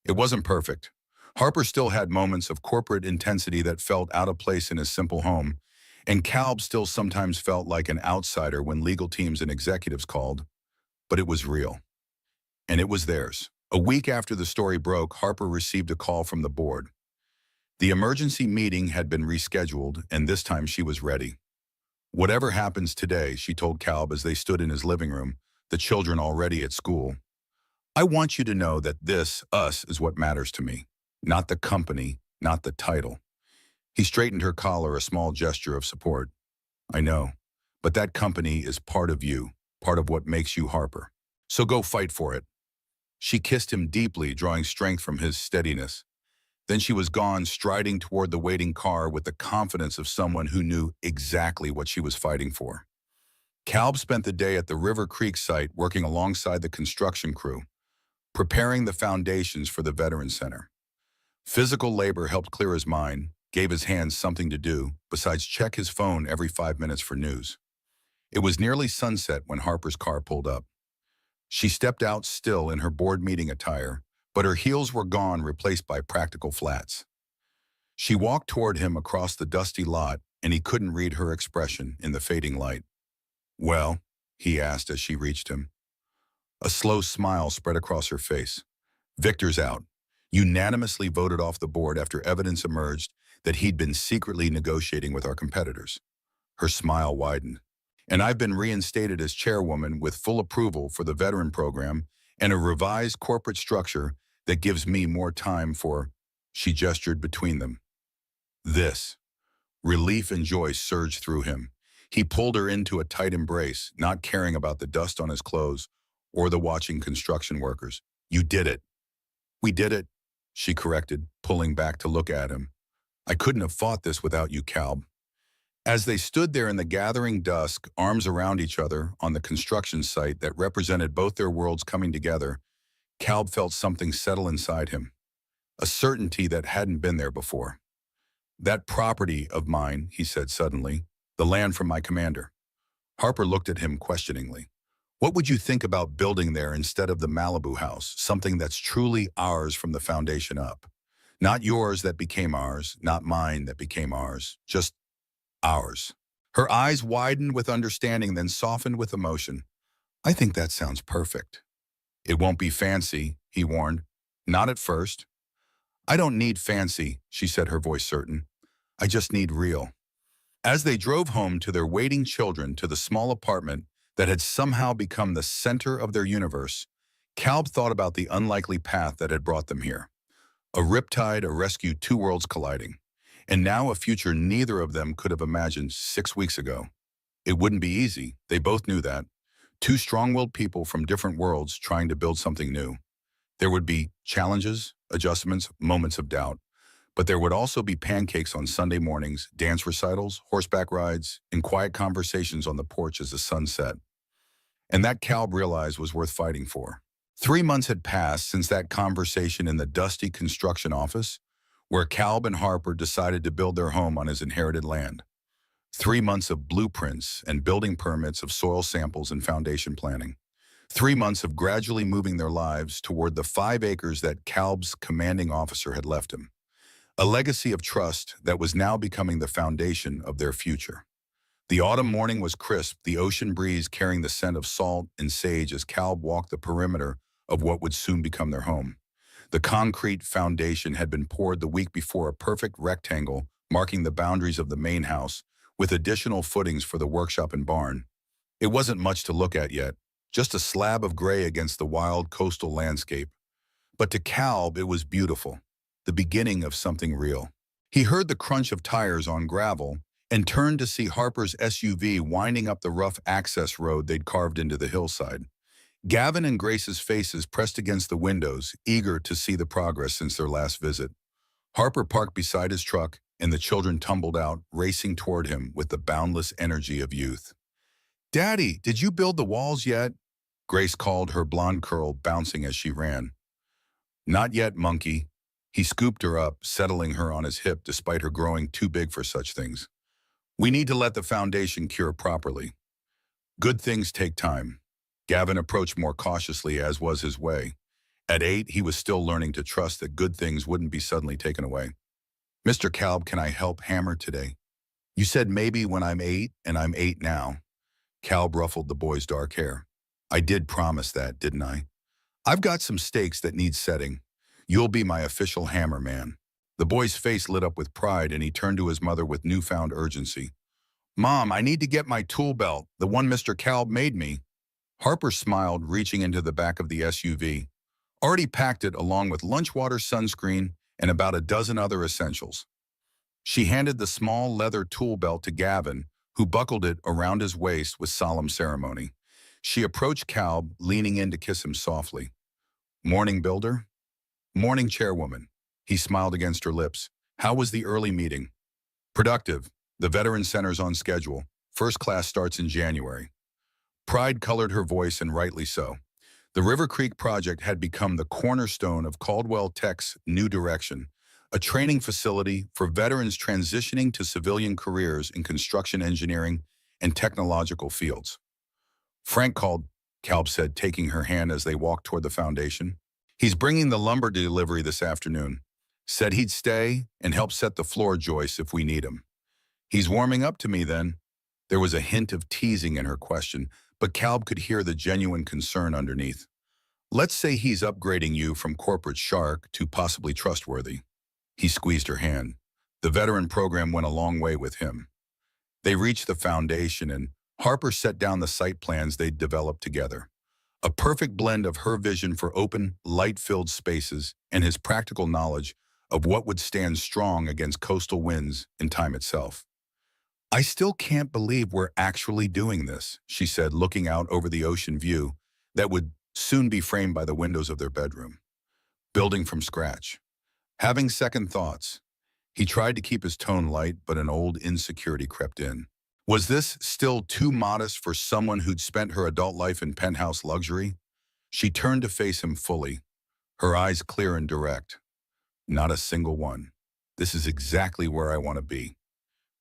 It wasn't perfect. Harper still had moments of corporate intensity that felt out of place in his simple home, and Kalb still sometimes felt like an outsider when legal teams and executives called. But it was real. And it was theirs. A week after the story broke, Harper received a call from the board. The emergency meeting had been rescheduled, and this time she was ready. Whatever happens today, she told Kalb as they stood in his living room, the children already at school. I want you to know that this, us, is what matters to me. Not the company, not the title. He straightened her collar, a small gesture of support. I know, but that company is part of you, part of what makes you Harper. So go fight for it. She kissed him deeply, drawing strength from his steadiness. Then she was gone, striding toward the waiting car with the confidence of someone who knew exactly what she was fighting for. Kalb spent the day at the River Creek site working alongside the construction crew, preparing the foundations for the Veterans Center. Physical labor helped clear his mind, gave his hands something to do, besides check his phone every 5 minutes for news. It was nearly sunset when Harper's car pulled up. She stepped out still in her board meeting attire, but her heels were gone, replaced by practical flats. She walked toward him across the dusty lot, and he couldn't read her expression in the fading light. Well, he asked as she reached him. A slow smile spread across her face. Victor's out. Unanimously voted off the board after evidence emerged that he'd been secretly negotiating with our competitors. Her smile widened. And I've been reinstated as chairwoman with full approval for the veteran program and a revised corporate structure that gives me more time for, she gestured between them. This. Relief and joy surged through him. He pulled her into a tight embrace, not caring about the dust on his clothes or the watching construction workers. You did it. We did it, she corrected, pulling back to look at him. I couldn't have fought this without you, Kalb. As they stood there in the gathering dusk, arms around each other on the construction site that represented both their worlds coming together, Kalb felt something settle inside him, a certainty that hadn't been there before. That property of mine, he said suddenly, the land from my commander. Harper looked at him questioningly. What would you think about building there instead of the Malibu house, something that's truly ours from the foundation up? Not yours that became ours, not mine that became ours, just ours. Her eyes widened with understanding, then softened with emotion. I think that sounds perfect. It won't be fancy, he warned. Not at first. I don't need fancy, she said, her voice certain. I just need real. As they drove home to their waiting children to the small apartment that had somehow become the center of their universe, Kalb thought about the unlikely path that had brought them here. A riptide, a rescue, two worlds colliding. And now a future neither of them could have imagined 6 weeks ago. It wouldn't be easy, they both knew that. Two strong-willed people from different worlds trying to build something new. There would be challenges, adjustments, moments of doubt. But there would also be pancakes on Sunday mornings, dance recitals, horseback rides, and quiet conversations on the porch as the sun set. And that Kalb realized was worth fighting for. 3 months had passed since that conversation in the dusty construction office, where Kalb and Harper decided to build their home on his inherited land. 3 months of blueprints and building permits, of soil samples and foundation planning. 3 months of gradually moving their lives toward the 5 acres that Kalb's commanding officer had left him. A legacy of trust that was now becoming the foundation of their future. The autumn morning was crisp, the ocean breeze carrying the scent of salt and sage as Kalb walked the perimeter of what would soon become their home. The concrete foundation had been poured the week before, a perfect rectangle marking the boundaries of the main house, with additional footings for the workshop and barn. It wasn't much to look at yet, just a slab of gray against the wild coastal landscape. But to Kalb, it was beautiful, the beginning of something real. He heard the crunch of tires on gravel and turned to see Harper's SUV winding up the rough access road they'd carved into the hillside. Gavin and Grace's faces pressed against the windows, eager to see the progress since their last visit. Harper parked beside his truck, and the children tumbled out, racing toward him with the boundless energy of youth. "Daddy, did you build the walls yet?" Grace called, her blonde curl bouncing as she ran. "Not yet, monkey." He scooped her up, settling her on his hip despite her growing too big for such things. "We need to let the foundation cure properly. Good things take time." Gavin approached more cautiously, as was his way. At 8, he was still learning to trust that good things wouldn't be suddenly taken away. "Mr. Kalb, can I help hammer today?" "You said maybe when I'm 8, and I'm 8 now." Kalb ruffled the boy's dark hair. "I did promise that, didn't I? I've got some stakes that need setting. You'll be my official hammer man." The boy's face lit up with pride, and he turned to his mother with newfound urgency. "Mom, I need to get my tool belt, the one Mr. Kalb made me." Harper smiled, reaching into the back of the SUV. Already packed it along with lunch water, sunscreen, and about a dozen other essentials. She handed the small leather tool belt to Gavin, who buckled it around his waist with solemn ceremony. She approached Kalb, leaning in to kiss him softly. "Morning, builder?" "Morning, chairwoman." He smiled against her lips. "How was the early meeting?" "Productive. The Veteran Center's on schedule. First class starts in January." Pride colored her voice, and rightly so. The River Creek project had become the cornerstone of Caldwell Tech's new direction, a training facility for veterans transitioning to civilian careers in construction engineering and technological fields. "Frank called," Kalb said, taking her hand as they walked toward the foundation. "He's bringing the lumber delivery this afternoon. Said he'd stay and help set the floor joists if we need him." "He's warming up to me then." There was a hint of teasing in her question, but Kalb could hear the genuine concern underneath. "Let's say he's upgrading you from corporate shark to possibly trustworthy." He squeezed her hand. The veteran program went a long way with him. They reached the foundation, and Harper set down the site plans they'd developed together. A perfect blend of her vision for open, light-filled spaces and his practical knowledge of what would stand strong against coastal winds and time itself. "I still can't believe we're actually doing this," she said, looking out over the ocean view that would soon be framed by the windows of their bedroom. "Building from scratch." Having second thoughts, he tried to keep his tone light, but an old insecurity crept in. Was this still too modest for someone who'd spent her adult life in penthouse luxury? She turned to face him fully, her eyes clear and direct. "Not a single one. This is exactly where I want to be."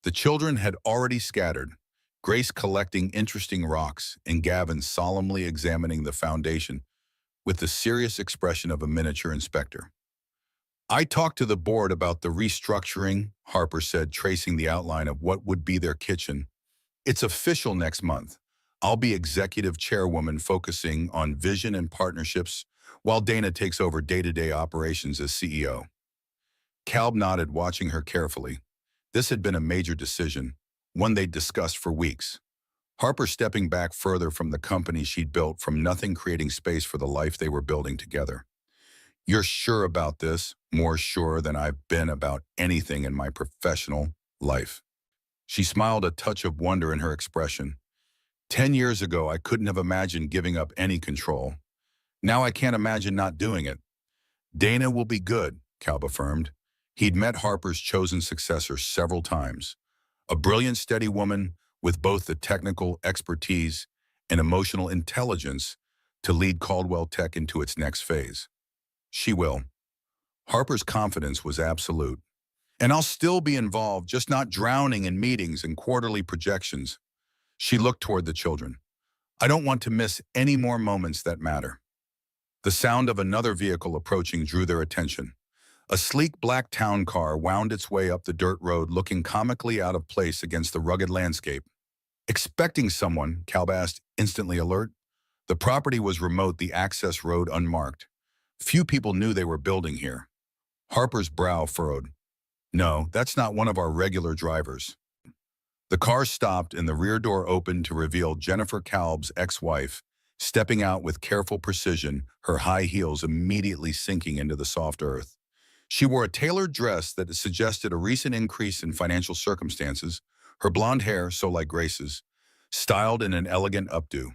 The children had already scattered, Grace collecting interesting rocks and Gavin solemnly examining the foundation with the serious expression of a miniature inspector. "I talked to the board about the restructuring," Harper said, tracing the outline of what would be their kitchen. "It's official next month. I'll be executive chairwoman, focusing on vision and partnerships, while Dana takes over day-to-day operations as CEO." Kalb nodded, watching her carefully. This had been a major decision, one they'd discussed for weeks. Harper stepping back further from the company she'd built from nothing, creating space for the life they were building together. You're sure about this, more sure than I've been about anything in my professional life. She smiled, a touch of wonder in her expression. 10 years ago, I couldn't have imagined giving up any control. Now I can't imagine not doing it. Dana will be good, Kalb affirmed. He'd met Harper's chosen successor several times. A brilliant, steady woman with both the technical expertise and emotional intelligence to lead Caldwell Tech into its next phase. She will. Harper's confidence was absolute. And I'll still be involved, just not drowning in meetings and quarterly projections. She looked toward the children. I don't want to miss any more moments that matter. The sound of another vehicle approaching drew their attention. A sleek black town car wound its way up the dirt road, looking comically out of place against the rugged landscape. Expecting someone, Kalb asked, instantly alert. The property was remote, the access road unmarked. Few people knew they were building here. Harper's brow furrowed. No, that's not one of our regular drivers. The car stopped and the rear door opened to reveal Jennifer Kalb's ex-wife, stepping out with careful precision, her high heels immediately sinking into the soft earth. She wore a tailored dress that suggested a recent increase in financial circumstances, her blonde hair, so like Grace's, styled in an elegant updo.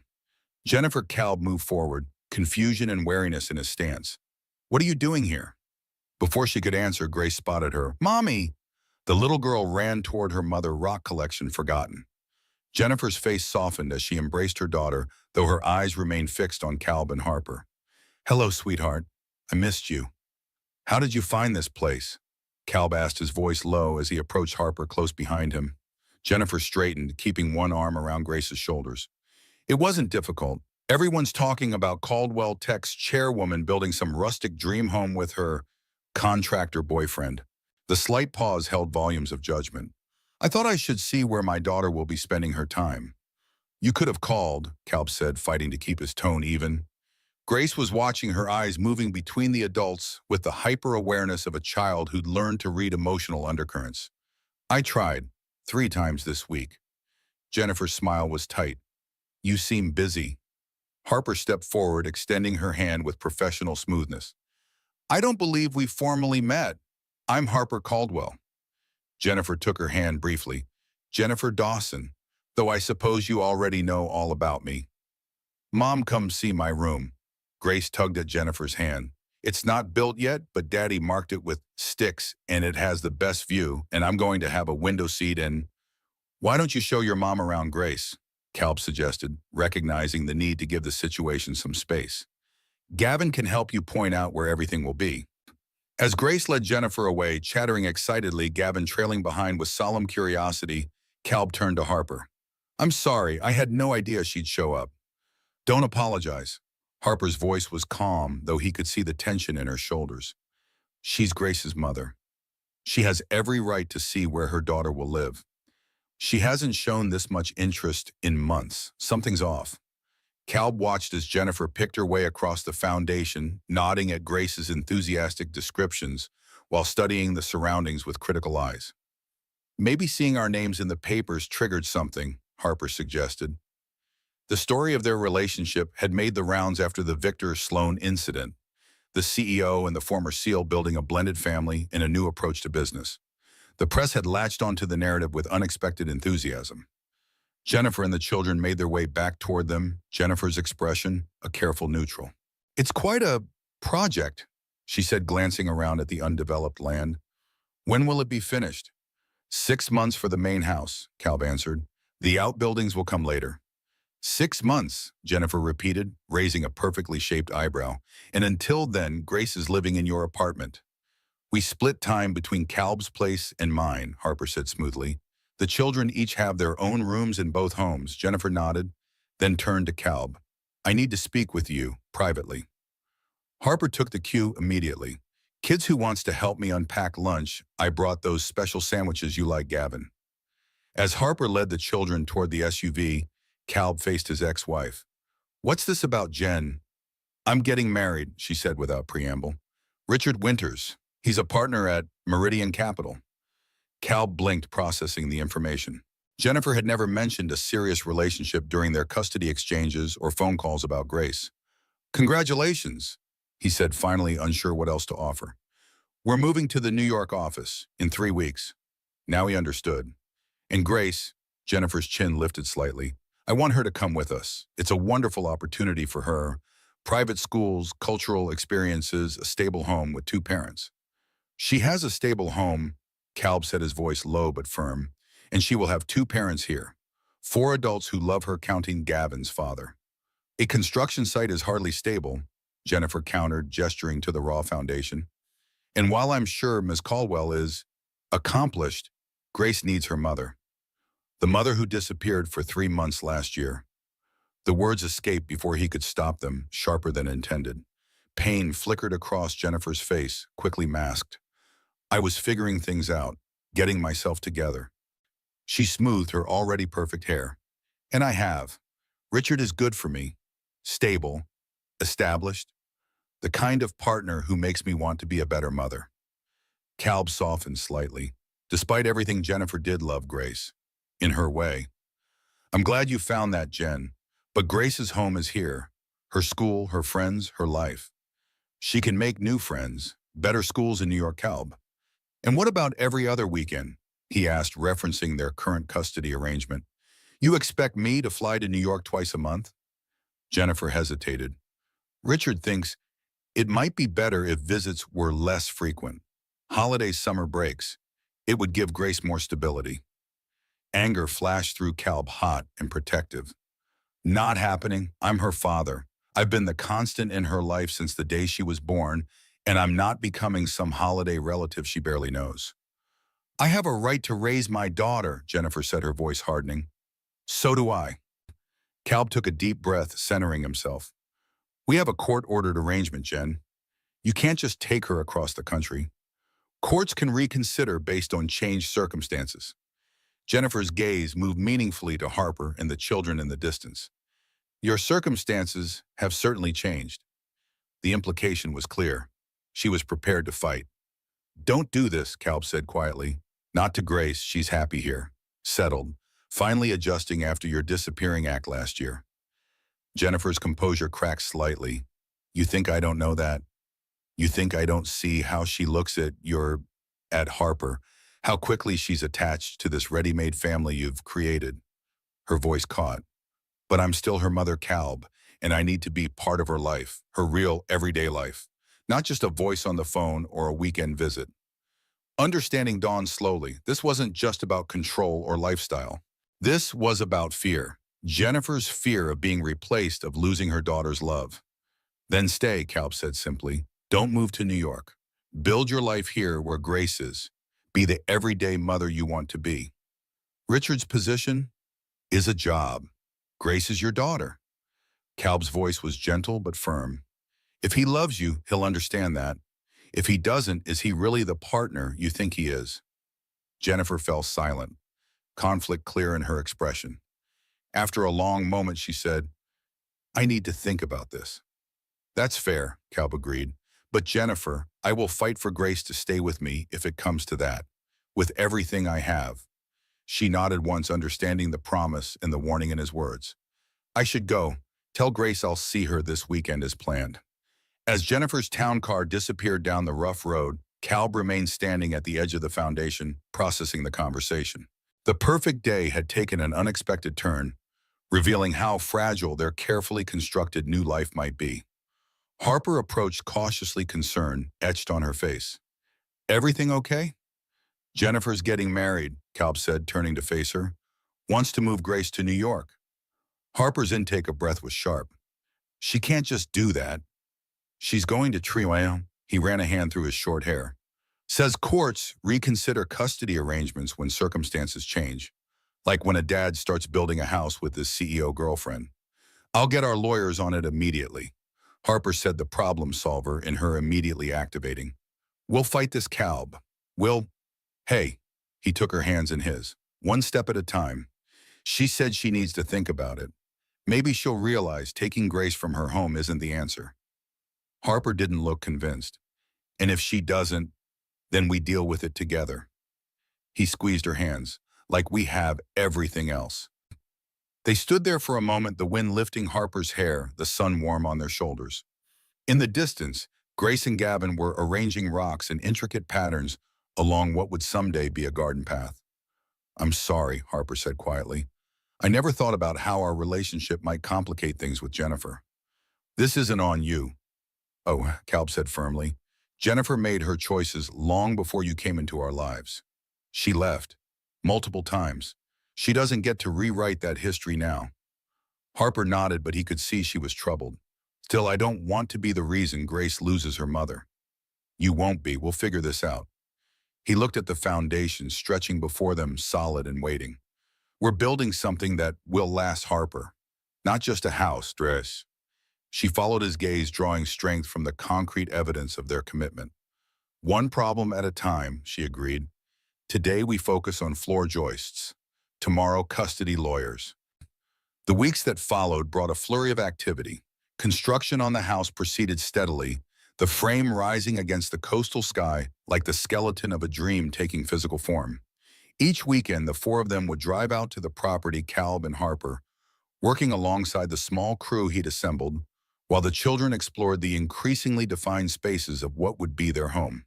Jennifer Kalb moved forward, confusion and wariness in his stance. What are you doing here? Before she could answer, Grace spotted her. Mommy! The little girl ran toward her mother, rock collection forgotten. Jennifer's face softened as she embraced her daughter, though her eyes remained fixed on Kalb and Harper. Hello, sweetheart. I missed you. How did you find this place? Kalb asked, his voice low as he approached Harper close behind him. Jennifer straightened, keeping one arm around Grace's shoulders. It wasn't difficult. Everyone's talking about Caldwell Tech's chairwoman building some rustic dream home with her contractor boyfriend. The slight pause held volumes of judgment. I thought I should see where my daughter will be spending her time. You could have called, Kalb said, fighting to keep his tone even. Grace was watching, her eyes moving between the adults with the hyper-awareness of a child who'd learned to read emotional undercurrents. I tried, 3 times this week. Jennifer's smile was tight. You seem busy. Harper stepped forward, extending her hand with professional smoothness. I don't believe we formally met. I'm Harper Caldwell. Jennifer took her hand briefly. Jennifer Dawson, though I suppose you already know all about me. Mom, come see my room. Grace tugged at Jennifer's hand. It's not built yet, but Daddy marked it with sticks, and it has the best view, and I'm going to have a window seat and... Why don't you show your mom around, Grace? Kalb suggested, recognizing the need to give the situation some space. Gavin can help you point out where everything will be. As Grace led Jennifer away, chattering excitedly, Gavin trailing behind with solemn curiosity, Kalb turned to Harper. I'm sorry, I had no idea she'd show up. Don't apologize. Harper's voice was calm, though he could see the tension in her shoulders. She's Grace's mother. She has every right to see where her daughter will live. She hasn't shown this much interest in months. Something's off. Kalb watched as Jennifer picked her way across the foundation, nodding at Grace's enthusiastic descriptions while studying the surroundings with critical eyes. Maybe seeing our names in the papers triggered something, Harper suggested. The story of their relationship had made the rounds after the Victor Sloan incident, the CEO and the former SEAL building a blended family and a new approach to business. The press had latched onto the narrative with unexpected enthusiasm. Jennifer and the children made their way back toward them, Jennifer's expression a careful neutral. It's quite a project, she said, glancing around at the undeveloped land. When will it be finished? 6 months for the main house, Kalb answered. The outbuildings will come later. 6 months, Jennifer repeated, raising a perfectly shaped eyebrow. And until then, Grace is living in your apartment. We split time between Kalb's place and mine, Harper said smoothly. The children each have their own rooms in both homes. Jennifer nodded, then turned to Kalb. I need to speak with you, privately. Harper took the cue immediately. Kids who wants to help me unpack lunch, I brought those special sandwiches you like, Gavin. As Harper led the children toward the SUV, Kalb faced his ex-wife. What's this about Jen? I'm getting married, she said without preamble. Richard Winters. He's a partner at Meridian Capital. Kalb blinked, processing the information. Jennifer had never mentioned a serious relationship during their custody exchanges or phone calls about Grace. "Congratulations," he said, finally unsure what else to offer. "We're moving to the New York office in 3 weeks." Now he understood. "And Grace," Jennifer's chin lifted slightly, "I want her to come with us. It's a wonderful opportunity for her. Private schools, cultural experiences, a stable home with 2 parents." "She has a stable home," Kalb said, his voice low but firm, "and she will have 2 parents here. 4 adults who love her, counting Gavin's father." "A construction site is hardly stable," Jennifer countered, gesturing to the raw foundation. "And while I'm sure Miss Caldwell is accomplished, Grace needs her mother. The mother who disappeared for 3 months last year." The words escaped before he could stop them, sharper than intended. Pain flickered across Jennifer's face, quickly masked. "I was figuring things out, getting myself together." She smoothed her already perfect hair. "And I have. Richard is good for me. Stable. Established. The kind of partner who makes me want to be a better mother." Kalb softened slightly. Despite everything, Jennifer did love Grace. In her way. "I'm glad you found that, Jen. But Grace's home is here. Her school, her friends, her life. She can make new friends, better schools in New York." Kalb. "And what about every other weekend?" he asked, referencing their current custody arrangement. "You expect me to fly to New York twice a month?" Jennifer hesitated. "Richard thinks it might be better if visits were less frequent. Holidays, summer breaks. It would give Grace more stability." Anger flashed through Kalb, hot and protective. "Not happening. I'm her father. I've been the constant in her life since the day she was born, and I'm not becoming some holiday relative she barely knows." "I have a right to raise my daughter," Jennifer said, her voice hardening. "So do I." Kalb took a deep breath, centering himself. "We have a court-ordered arrangement, Jen. You can't just take her across the country. Courts can reconsider based on changed circumstances." Jennifer's gaze moved meaningfully to Harper and the children in the distance. "Your circumstances have certainly changed." The implication was clear. She was prepared to fight. "Don't do this," Kalb said quietly. "Not to Grace. She's happy here. Settled. Finally adjusting after your disappearing act last year." Jennifer's composure cracked slightly. "You think I don't know that? You think I don't see how she looks at Harper, how quickly she's attached to this ready-made family you've created?" Her voice caught. "But I'm still her mother, Kalb, and I need to be part of her life, her real, everyday life, not just a voice on the phone or a weekend visit." Understanding dawned slowly. This wasn't just about control or lifestyle. This was about fear. Jennifer's fear of being replaced, of losing her daughter's love. "Then stay," Kalb said simply. "Don't move to New York. Build your life here where Grace is. Be the everyday mother you want to be. Richard's position is a job. Grace is your daughter." Kalb's voice was gentle but firm. "If he loves you, he'll understand that. If he doesn't, is he really the partner you think he is?" Jennifer fell silent, conflict clear in her expression. After a long moment, she said, "I need to think about this." "That's fair," Kalb agreed. "But Jennifer, I will fight for Grace to stay with me if it comes to that. With everything I have." She nodded once, understanding the promise and the warning in his words. "I should go. Tell Grace I'll see her this weekend as planned." As Jennifer's town car disappeared down the rough road, Kalb remained standing at the edge of the foundation, processing the conversation. The perfect day had taken an unexpected turn, revealing how fragile their carefully constructed new life might be. Harper approached, cautiously concerned, etched on her face. "Everything okay?" "Jennifer's getting married," Kalb said, turning to face her. "Wants to move Grace to New York." Harper's intake of breath was sharp. "She can't just do that. She's going to Trio." He ran a hand through his short hair. "Says courts reconsider custody arrangements when circumstances change, like when a dad starts building a house with his CEO girlfriend. I'll get our lawyers on it immediately." Harper said, the problem solver in her immediately activating. "We'll fight this, Kalb. We'll—" "Hey," he took her hands in his. "One step at a time. She said she needs to think about it. Maybe she'll realize taking Grace from her home isn't the answer." Harper didn't look convinced. "And if she doesn't, then we deal with it together." He squeezed her hands. like we have everything else. They stood there for a moment, the wind lifting Harper's hair, the sun warm on their shoulders. In the distance, Grace and Gavin were arranging rocks in intricate patterns along what would someday be a garden path. "I'm sorry," Harper said quietly. "I never thought about how our relationship might complicate things with Jennifer." "This isn't on you." "Oh," Calb said firmly. "Jennifer made her choices long before you came into our lives. She left. Multiple times. She doesn't get to rewrite that history now." Harper nodded, but he could see she was troubled. "Still, I don't want to be the reason Grace loses her mother." "You won't be. We'll figure this out." He looked at the foundation stretching before them, solid and waiting. "We're building something that will last, Harper. Not just a house, Dress." She followed his gaze, drawing strength from the concrete evidence of their commitment. "One problem at a time," she agreed. "Today we focus on floor joists. Tomorrow, custody lawyers." The weeks that followed brought a flurry of activity. Construction on the house proceeded steadily, the frame rising against the coastal sky like the skeleton of a dream taking physical form. Each weekend, the four of them would drive out to the property, Calb and Harper, working alongside the small crew he'd assembled, while the children explored the increasingly defined spaces of what would be their home.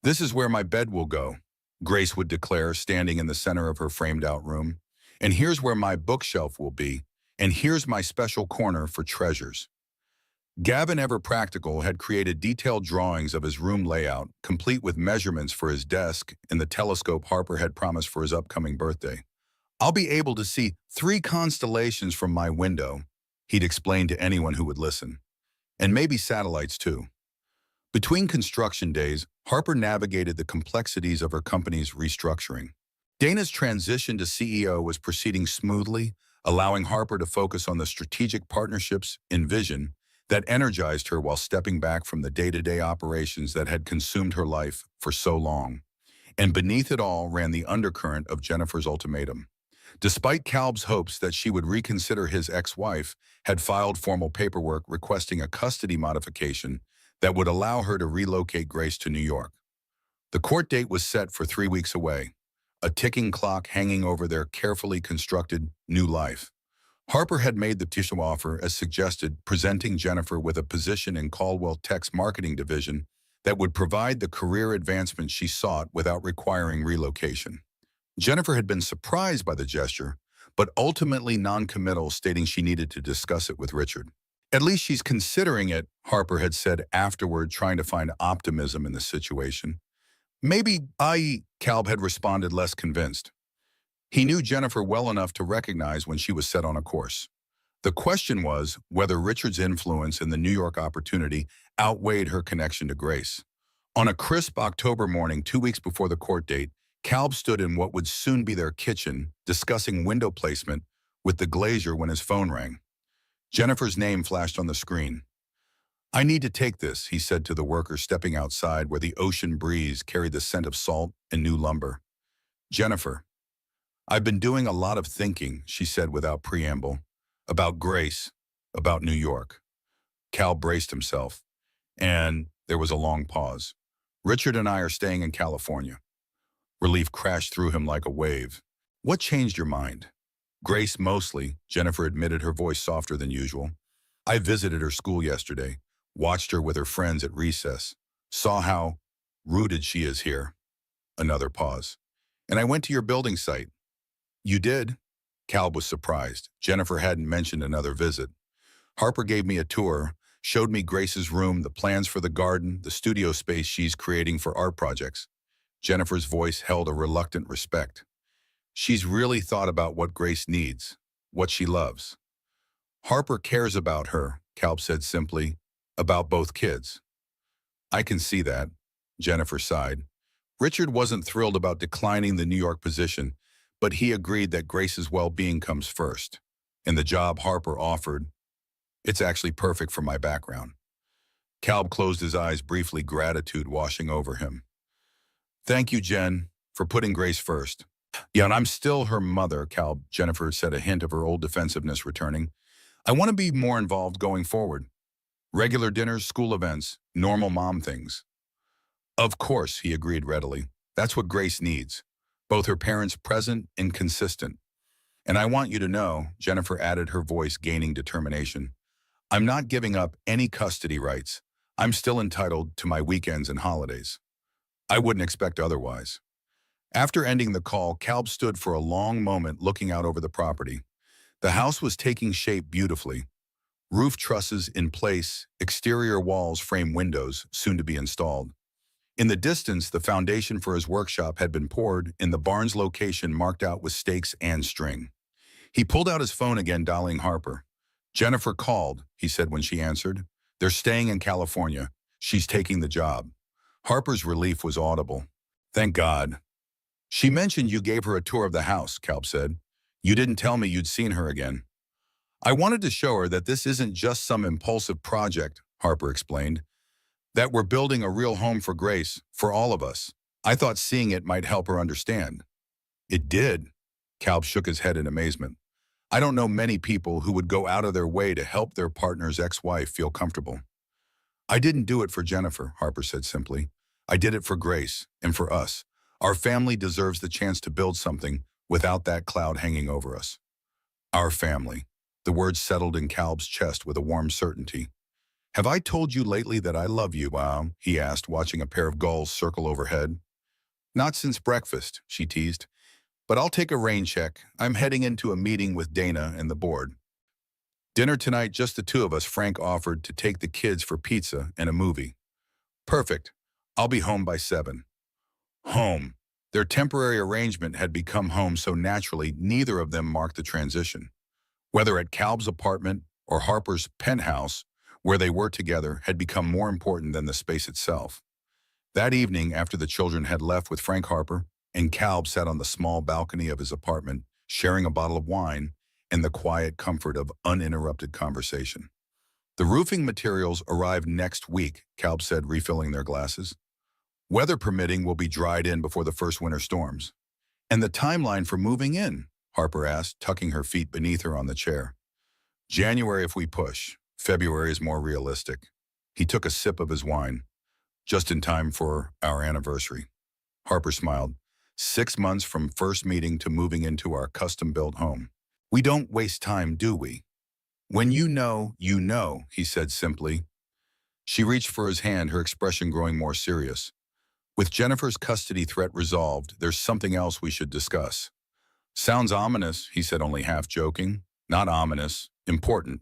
"This is where my bed will go," Grace would declare, standing in the center of her framed-out room. "And here's where my bookshelf will be, and here's my special corner for treasures." Gavin, ever practical, had created detailed drawings of his room layout, complete with measurements for his desk and the telescope Harper had promised for his upcoming birthday. "I'll be able to see 3 constellations from my window," he'd explain to anyone who would listen. "And maybe satellites too." Between construction days, Harper navigated the complexities of her company's restructuring. Dana's transition to CEO was proceeding smoothly, allowing Harper to focus on the strategic partnerships and vision that energized her while stepping back from the day-to-day operations that had consumed her life for so long. And beneath it all ran the undercurrent of Jennifer's ultimatum. Despite Calb's hopes that she would reconsider, his ex-wife had filed formal paperwork requesting a custody modification that would allow her to relocate Grace to New York. The court date was set for 3 weeks away, a ticking clock hanging over their carefully constructed new life. Harper had made the tissue offer as suggested, presenting Jennifer with a position in Caldwell Tech's marketing division that would provide the career advancement she sought without requiring relocation. Jennifer had been surprised by the gesture, but ultimately non-committal, stating she needed to discuss it with Richard. "At least she's considering it," Harper had said afterward, trying to find optimism in the situation. "Maybe Calb had responded, less convinced. He knew Jennifer well enough to recognize when she was set on a course. The question was whether Richard's influence in the New York opportunity outweighed her connection to Grace. On a crisp October morning, 2 weeks before the court date, Calb stood in what would soon be their kitchen, discussing window placement with the glazier when his phone rang. Jennifer's name flashed on the screen. "I need to take this," he said to the worker stepping outside where the ocean breeze carried the scent of salt and new lumber. "Jennifer." "I've been doing a lot of thinking," she said without preamble. "About Grace, about New York." Calb braced himself, and there was a long pause. "Richard and I are staying in California." Relief crashed through him like a wave. "What changed your mind?" "Grace, mostly," Jennifer admitted, her voice softer than usual. "I visited her school yesterday, watched her with her friends at recess, saw how rooted she is here." Another pause. "And I went to your building site." "You did?" Calb was surprised. Jennifer hadn't mentioned another visit. "Harper gave me a tour, showed me Grace's room, the plans for the garden, the studio space she's creating for art projects." Jennifer's voice held a reluctant respect. "She's really thought about what Grace needs, what she loves." "Harper cares about her," Calb said simply, "about both kids." "I can see that," Jennifer sighed. Richard wasn't thrilled about declining the New York position, but he agreed that Grace's well-being comes first. "And the job Harper offered, it's actually perfect for my background." Calb closed his eyes briefly, gratitude washing over him. "Thank you, Jen, for putting Grace first." "Yeah, and I'm still her mother," Jennifer said, a hint of her old defensiveness returning. "I want to be more involved going forward. Regular dinners, school events, normal mom things." "Of course," he agreed readily. "That's what Grace needs. both her parents present and consistent. And I want you to know, Jennifer added, her voice gaining determination, I'm not giving up any custody rights. I'm still entitled to my weekends and holidays. I wouldn't expect otherwise. After ending the call, Calb stood for a long moment looking out over the property. The house was taking shape beautifully. Roof trusses in place, exterior walls frame windows, soon to be installed. In the distance, the foundation for his workshop had been poured in the barn's location marked out with stakes and string. He pulled out his phone again, dialing Harper. Jennifer called, he said when she answered. They're staying in California. She's taking the job. Harper's relief was audible. Thank God. She mentioned you gave her a tour of the house, Calb said. You didn't tell me you'd seen her again. I wanted to show her that this isn't just some impulsive project, Harper explained, that we're building a real home for Grace, for all of us. I thought seeing it might help her understand. It did. Calb shook his head in amazement. I don't know many people who would go out of their way to help their partner's ex-wife feel comfortable. I didn't do it for Jennifer, Harper said simply. I did it for Grace and for us. Our family deserves the chance to build something without that cloud hanging over us. Our family. The words settled in Calb's chest with a warm certainty. Have I told you lately that I love you, he asked, watching a pair of gulls circle overhead. Not since breakfast, she teased. But I'll take a rain check. I'm heading into a meeting with Dana and the board. Dinner tonight, just the two of us. Frank offered to take the kids for pizza and a movie. Perfect. I'll be home by 7. Home. Their temporary arrangement had become home so naturally neither of them marked the transition. Whether at Calb's apartment or Harper's penthouse, where they were together, had become more important than the space itself. That evening, after the children had left with Frank Harper, and Calb sat on the small balcony of his apartment, sharing a bottle of wine and the quiet comfort of uninterrupted conversation. The roofing materials arrive next week, Calb said, refilling their glasses. Weather permitting, will be dried in before the first winter storms. And the timeline for moving in? Harper asked, tucking her feet beneath her on the chair. January if we push. February is more realistic. He took a sip of his wine. Just in time for our anniversary. Harper smiled. 6 months from first meeting to moving into our custom-built home. We don't waste time, do we? When you know, he said simply. She reached for his hand, her expression growing more serious. With Jennifer's custody threat resolved, there's something else we should discuss. Sounds ominous, he said, only half joking. Not ominous, important.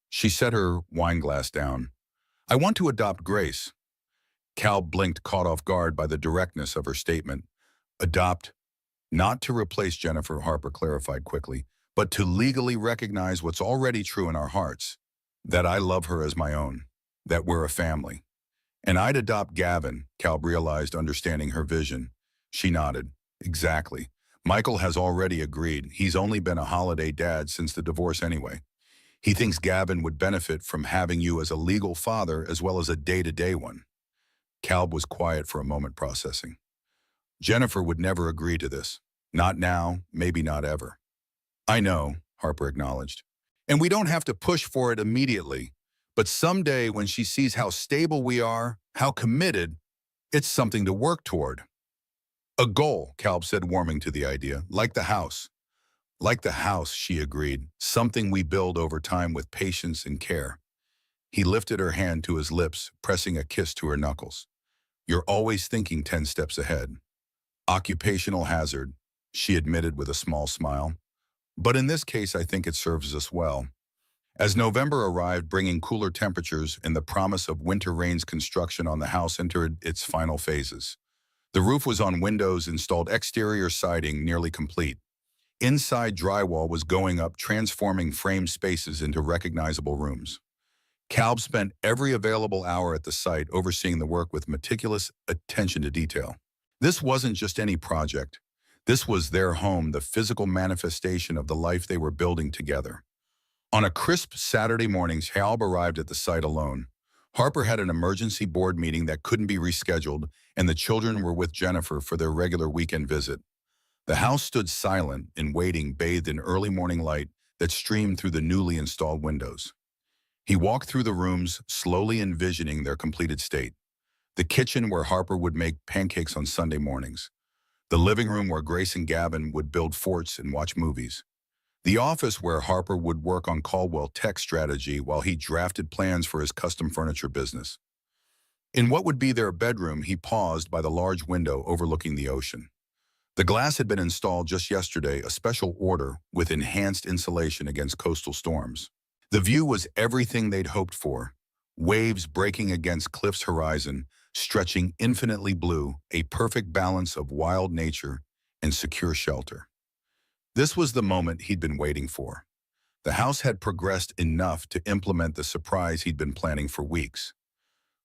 She set her wine glass down. I want to adopt Grace. Calb blinked, caught off guard by the directness of her statement. Adopt, not to replace Jennifer, Harper clarified quickly, but to legally recognize what's already true in our hearts, that I love her as my own, that we're a family. And I'd adopt Gavin, Calb realized, understanding her vision. She nodded. Exactly. Michael has already agreed. He's only been a holiday dad since the divorce anyway. He thinks Gavin would benefit from having you as a legal father as well as a day-to-day one. Calb was quiet for a moment, processing. Jennifer would never agree to this. Not now, maybe not ever. I know, Harper acknowledged. And we don't have to push for it immediately. But someday when she sees how stable we are, how committed, it's something to work toward. A goal, Calb said, warming to the idea, like the house. Like the house, she agreed, something we build over time with patience and care. He lifted her hand to his lips, pressing a kiss to her knuckles. You're always thinking 10 steps ahead. Occupational hazard, she admitted with a small smile. But in this case, I think it serves us well. As November arrived, bringing cooler temperatures and the promise of winter rains, construction on the house entered its final phases. The roof was on windows, installed exterior siding nearly complete. Inside drywall was going up, transforming framed spaces into recognizable rooms. Calb spent every available hour at the site overseeing the work with meticulous attention to detail. This wasn't just any project. This was their home, the physical manifestation of the life they were building together. On a crisp Saturday morning, Calb arrived at the site alone. Harper had an emergency board meeting that couldn't be rescheduled, and the children were with Jennifer for their regular weekend visit. The house stood silent and waiting, bathed in early morning light that streamed through the newly installed windows. He walked through the rooms, slowly envisioning their completed state. The kitchen where Harper would make pancakes on Sunday mornings. The living room where Grace and Gavin would build forts and watch movies. The office where Harper would work on Caldwell tech strategy while he drafted plans for his custom furniture business. In what would be their bedroom, he paused by the large window overlooking the ocean. The glass had been installed just yesterday, a special order with enhanced insulation against coastal storms. The view was everything they'd hoped for. Waves breaking against cliff's horizon, stretching infinitely blue, a perfect balance of wild nature and secure shelter. This was the moment he'd been waiting for. The house had progressed enough to implement the surprise he'd been planning for weeks.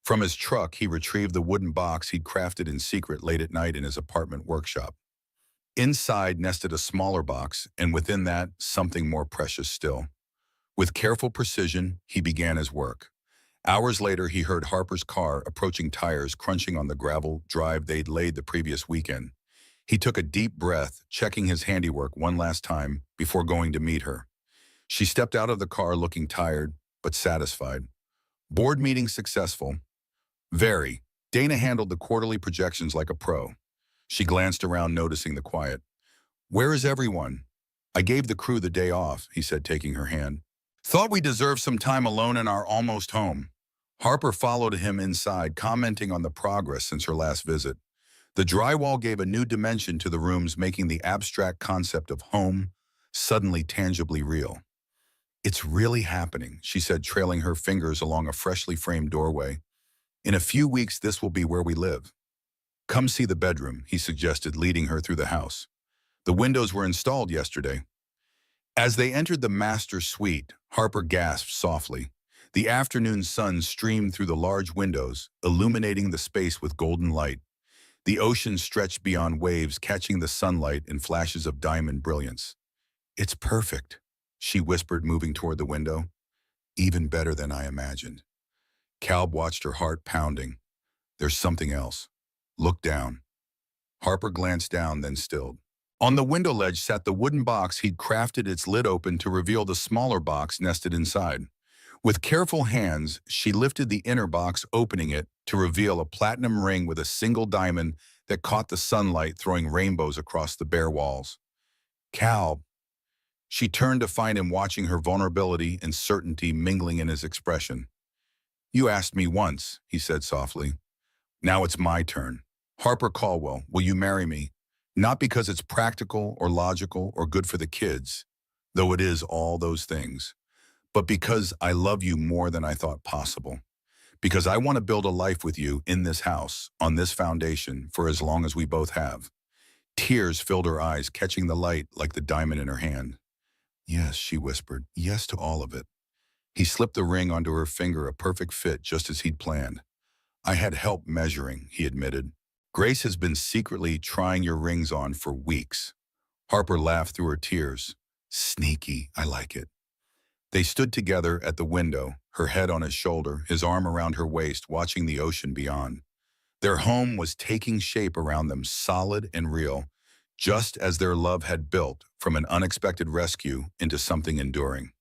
From his truck, he retrieved the wooden box he'd crafted in secret late at night in his apartment workshop. Inside nested a smaller box, and within that, something more precious still. With careful precision, he began his work. Hours later, he heard Harper's car approaching, tires crunching on the gravel drive they'd laid the previous weekend. He took a deep breath, checking his handiwork one last time before going to meet her. She stepped out of the car looking tired, but satisfied. Board meeting successful. Very. Dana handled the quarterly projections like a pro. She glanced around, noticing the quiet. "Where is everyone?" "I gave the crew the day off," he said, taking her hand. "Thought we deserved some time alone in our almost home." Harper followed him inside, commenting on the progress since her last visit. The drywall gave a new dimension to the rooms, making the abstract concept of home suddenly tangibly real. "It's really happening," she said, trailing her fingers along a freshly framed doorway. "In a few weeks, this will be where we live." "Come see the bedroom," he suggested, leading her through the house. "The windows were installed yesterday." As they entered the master suite, Harper gasped softly. The afternoon sun streamed through the large windows, illuminating the space with golden light. The ocean stretched beyond waves, catching the sunlight in flashes of diamond brilliance. "It's perfect," she whispered, moving toward the window. "Even better than I imagined." Calb watched her heart pounding. "There's something else. Look down." Harper glanced down, then stilled. On the window ledge sat the wooden box he'd crafted, its lid open to reveal the smaller box nested inside. With careful hands, she lifted the inner box, opening it to reveal a platinum ring with a single diamond that caught the sunlight, throwing rainbows across the bare walls. "Calb." She turned to find him watching her, vulnerability and certainty mingling in his expression. "You asked me once," he said softly. "Now it's my turn. Harper Caldwell, will you marry me? Not because it's practical or logical or good for the kids, though it is all those things, but because I love you more than I thought possible. Because I want to build a life with you in this house, on this foundation, for as long as we both have." Tears filled her eyes, catching the light like the diamond in her hand. "Yes," she whispered, "yes to all of it." He slipped the ring onto her finger, a perfect fit, just as he'd planned. "I had help measuring," he admitted. "Grace has been secretly trying your rings on for weeks." Harper laughed through her tears. "Sneaky, I like it." They stood together at the window, her head on his shoulder, his arm around her waist, watching the ocean beyond. Their home was taking shape around them, solid and real, just as their love had built from an unexpected rescue into something enduring.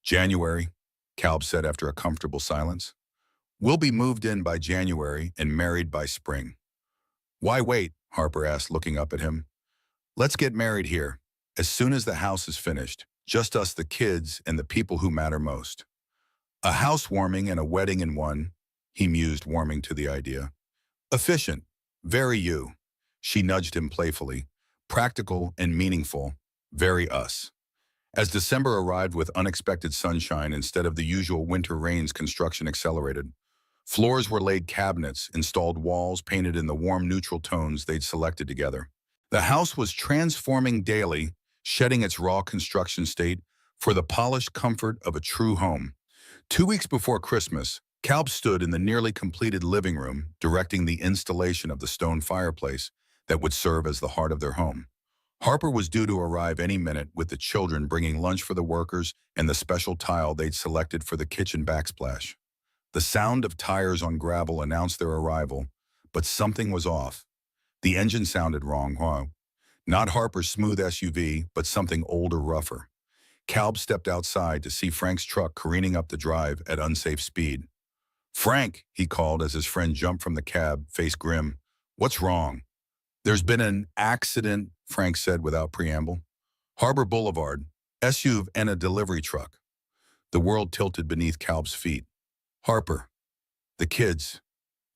"January," Calb said after a comfortable silence. "We'll be moved in by January and married by spring." "Why wait?" Harper asked, looking up at him. "Let's get married here, as soon as the house is finished. Just us, the kids, and the people who matter most." "A housewarming and a wedding in one," he mused, warming to the idea. "Efficient. Very you." She nudged him playfully. "Practical and meaningful. Very us." As December arrived with unexpected sunshine instead of the usual winter rains, construction accelerated. Floors were laid, cabinets, installed walls painted in the warm neutral tones they'd selected together. The house was transforming daily, shedding its raw construction state for the polished comfort of a true home. 2 weeks before Christmas, Calb stood in the nearly completed living room, directing the installation of the stone fireplace that would serve as the heart of their home. Harper was due to arrive any minute, with the children bringing lunch for the workers and the special tile they'd selected for the kitchen backsplash. The sound of tires on gravel announced their arrival, but something was off. The engine sounded wrong, huh? Not Harper's smooth SUV, but something older, rougher. Calb stepped outside to see Frank's truck careening up the drive at unsafe speed. "Frank," he called as his friend jumped from the cab, face grim. "What's wrong?" There's been an accident, Frank said without preamble. Harbor Boulevard, SUV and a delivery truck. The world tilted beneath Kalb's feet. Harper, the kids,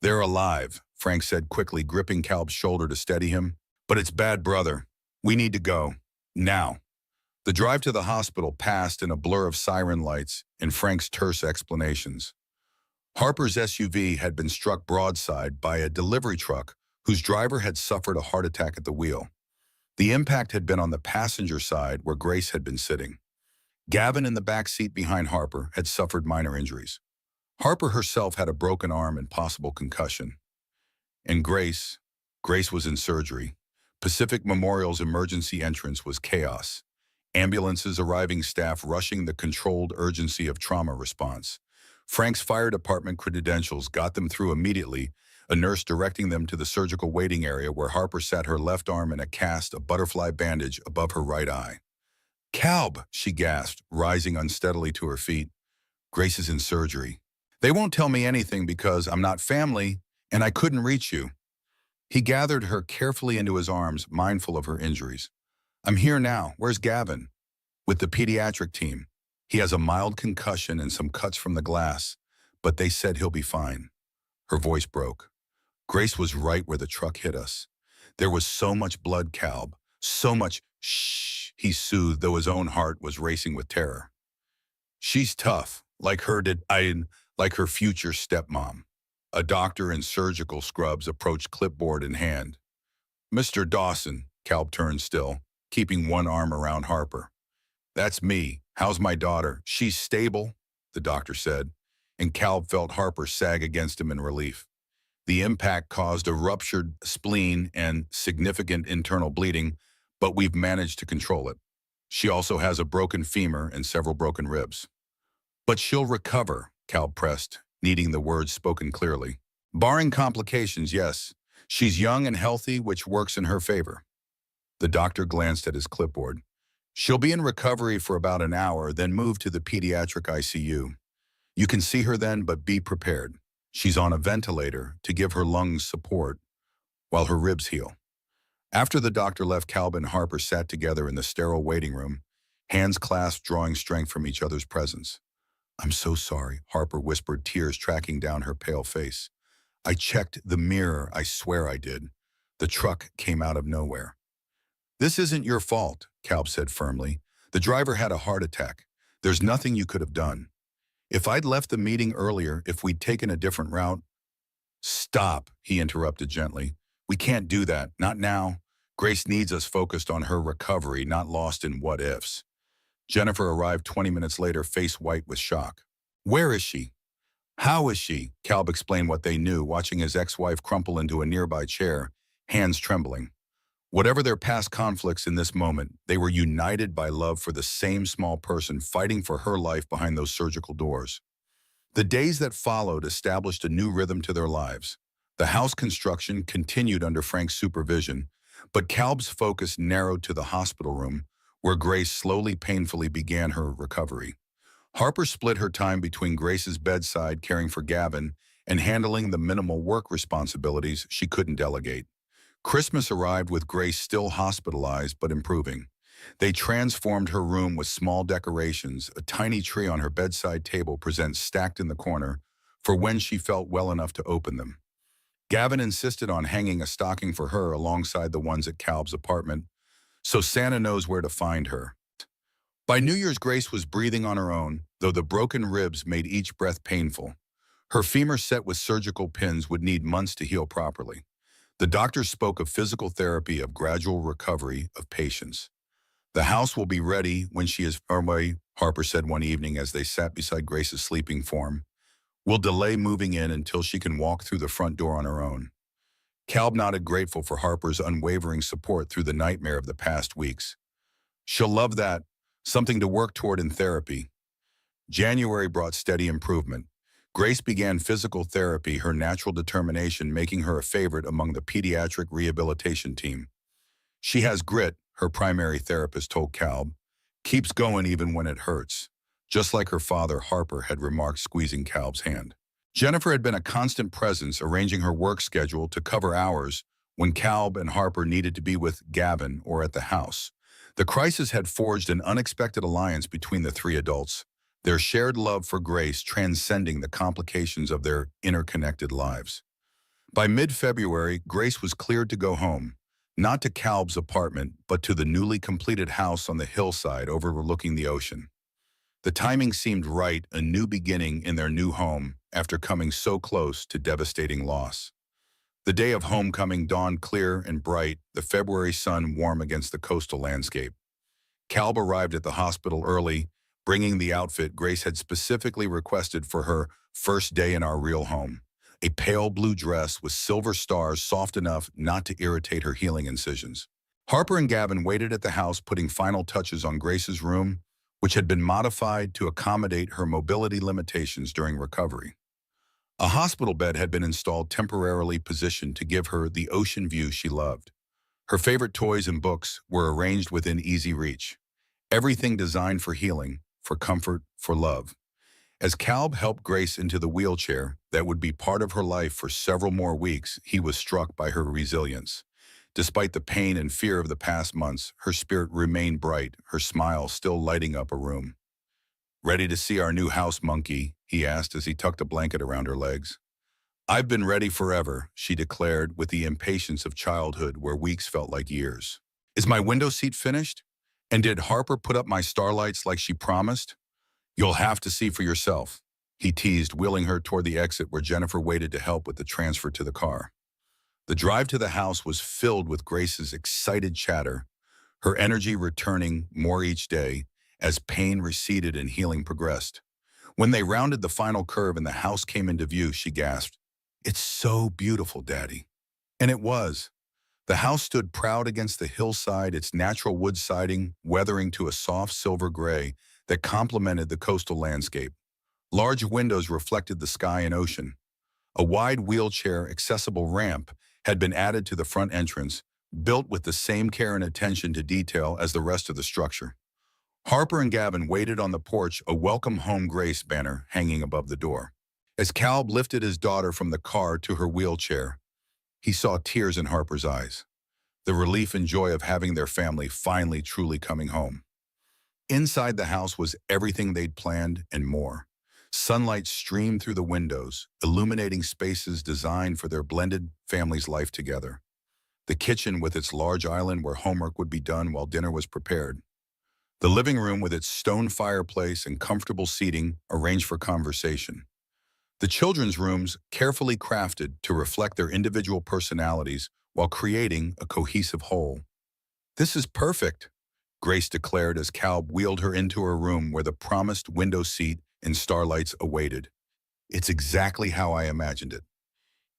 they're alive, Frank said quickly, gripping Kalb's shoulder to steady him. But it's bad, brother. We need to go. Now. The drive to the hospital passed in a blur of siren lights and Frank's terse explanations. Harper's SUV had been struck broadside by a delivery truck whose driver had suffered a heart attack at the wheel. The impact had been on the passenger side where Grace had been sitting. Gavin in the back seat behind Harper had suffered minor injuries. Harper herself had a broken arm and possible concussion. And Grace was in surgery. Pacific Memorial's emergency entrance was chaos. Ambulances arriving, staff rushing, the controlled urgency of trauma response. Frank's fire department credentials got them through immediately, a nurse directing them to the surgical waiting area where Harper sat, her left arm in a cast, a butterfly bandage above her right eye. "Kalb," she gasped, rising unsteadily to her feet. "Grace is in surgery. They won't tell me anything because I'm not family and I couldn't reach you." He gathered her carefully into his arms, mindful of her injuries. "I'm here now. Where's Gavin?" "With the pediatric team. He has a mild concussion and some cuts from the glass, but they said he'll be fine." Her voice broke. "Grace was right where the truck hit us. There was so much blood, Kalb. So much." "Shh," he soothed, though his own heart was racing with terror. "She's tough, like her future stepmom." A doctor in surgical scrubs approached, clipboard in hand. "Mr. Dawson," Kalb turned still, keeping one arm around Harper. "That's me. How's my daughter?" "She's stable," the doctor said, and Kalb felt Harper sag against him in relief. The impact caused a ruptured spleen and significant internal bleeding, but we've managed to control it. She also has a broken femur and several broken ribs. "But she'll recover," Kalb pressed, needing the words spoken clearly. "Barring complications, yes. She's young and healthy, which works in her favor." The doctor glanced at his clipboard. "She'll be in recovery for about an hour, then move to the pediatric ICU. You can see her then, but be prepared. She's on a ventilator to give her lungs support while her ribs heal." After the doctor left, Kalb and Harper sat together in the sterile waiting room, hands clasped, drawing strength from each other's presence. "I'm so sorry," Harper whispered, tears tracking down her pale face. "I checked the mirror, I swear I did. The truck came out of nowhere." "This isn't your fault," Kalb said firmly. "The driver had a heart attack. There's nothing you could have done. If I'd left the meeting earlier, if we'd taken a different route—" "Stop," he interrupted gently. "We can't do that, not now. Grace needs us focused on her recovery, not lost in what-ifs." Jennifer arrived 20 minutes later, face white with shock. "Where is she? How is she?" Kalb explained what they knew, watching his ex-wife crumple into a nearby chair, hands trembling. Whatever their past conflicts in this moment, they were united by love for the same small person fighting for her life behind those surgical doors. The days that followed established a new rhythm to their lives. The house construction continued under Frank's supervision, but Kalb's focus narrowed to the hospital room, where Grace slowly, painfully began her recovery. Harper split her time between Grace's bedside, caring for Gavin, and handling the minimal work responsibilities she couldn't delegate. Christmas arrived with Grace still hospitalized but improving. They transformed her room with small decorations, a tiny tree on her bedside table presents stacked in the corner, for when she felt well enough to open them. Gavin insisted on hanging a stocking for her alongside the ones at Kalb's apartment, so Santa knows where to find her. By New Year's, Grace was breathing on her own, though the broken ribs made each breath painful. Her femur, set with surgical pins, would need months to heal properly. The doctor spoke of physical therapy, of gradual recovery, of patience. "The house will be ready when she is away," Harper said one evening as they sat beside Grace's sleeping form. "We'll delay moving in until she can walk through the front door on her own." Kalb nodded, grateful for Harper's unwavering support through the nightmare of the past weeks. "She'll love that. Something to work toward in therapy." January brought steady improvement. Grace began physical therapy, her natural determination making her a favorite among the pediatric rehabilitation team. "She has grit," her primary therapist told Kalb. "Keeps going even when it hurts." Just like her father, Harper had remarked, squeezing Kalb's hand. Jennifer had been a constant presence, arranging her work schedule to cover hours when Calb and Harper needed to be with Gavin or at the house. The crisis had forged an unexpected alliance between the three adults, their shared love for Grace transcending the complications of their interconnected lives. By mid-February, Grace was cleared to go home, not to Calb's apartment, but to the newly completed house on the hillside overlooking the ocean. The timing seemed right, a new beginning in their new home after coming so close to devastating loss. The day of homecoming dawned clear and bright, the February sun warm against the coastal landscape. Calb arrived at the hospital early, bringing the outfit Grace had specifically requested for her first day in our real home. A pale blue dress with silver stars soft enough not to irritate her healing incisions. Harper and Gavin waited at the house, putting final touches on Grace's room, which had been modified to accommodate her mobility limitations during recovery. A hospital bed had been installed, temporarily positioned to give her the ocean view she loved. Her favorite toys and books were arranged within easy reach. Everything designed for healing, for comfort, for love. As Calb helped Grace into the wheelchair that would be part of her life for several more weeks, he was struck by her resilience. Despite the pain and fear of the past months, her spirit remained bright, her smile still lighting up a room. "Ready to see our new house, monkey?" he asked as he tucked a blanket around her legs. "I've been ready forever," she declared with the impatience of childhood where weeks felt like years. "Is my window seat finished? And did Harper put up my starlights like she promised?" "You'll have to see for yourself," he teased, wheeling her toward the exit where Jennifer waited to help with the transfer to the car. The drive to the house was filled with Grace's excited chatter, her energy returning more each day as pain receded and healing progressed. When they rounded the final curve and the house came into view, she gasped, "It's so beautiful, Daddy." And it was. The house stood proud against the hillside, its natural wood siding weathering to a soft silver gray that complemented the coastal landscape. Large windows reflected the sky and ocean. A wide wheelchair-accessible ramp had been added to the front entrance, built with the same care and attention to detail as the rest of the structure. Harper and Gavin waited on the porch, a "Welcome Home Grace" banner hanging above the door. As Calb lifted his daughter from the car to her wheelchair, he saw tears in Harper's eyes, the relief and joy of having their family finally truly coming home. Inside the house was everything they'd planned and more. Sunlight streamed through the windows, illuminating spaces designed for their blended family's life together. The kitchen with its large island where homework would be done while dinner was prepared. The living room with its stone fireplace and comfortable seating arranged for conversation. The children's rooms carefully crafted to reflect their individual personalities while creating a cohesive whole. "This is perfect," Grace declared as Calb wheeled her into her room where the promised window seat and starlights awaited. "It's exactly how I imagined it."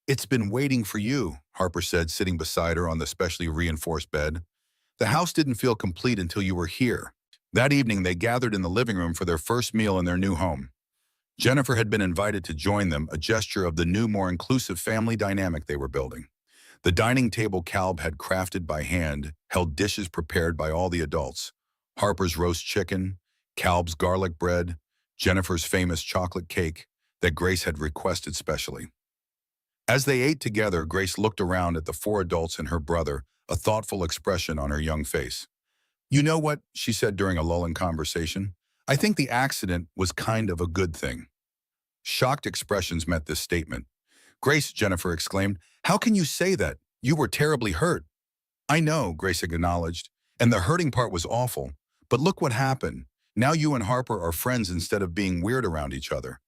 "It's been waiting for you," Harper said, sitting beside her on the specially reinforced bed. "The house didn't feel complete until you were here." That evening, they gathered in the living room for their first meal in their new home. Jennifer had been invited to join them, a gesture of the new, more inclusive family dynamic they were building. The dining table Calb had crafted by hand held dishes prepared by all the adults: Harper's roast chicken, Calb's garlic bread, Jennifer's famous chocolate cake that Grace had requested specially. As they ate together, Grace looked around at the four adults and her brother, a thoughtful expression on her young face. "You know what?" she said during a lull in conversation. "I think the accident was kind of a good thing." Shocked expressions met this statement. "Grace," Jennifer exclaimed, "how can you say that? You were terribly hurt." "I know," Grace acknowledged, "and the hurting part was awful. But look what happened. Now you and Harper are friends instead of being weird around each other.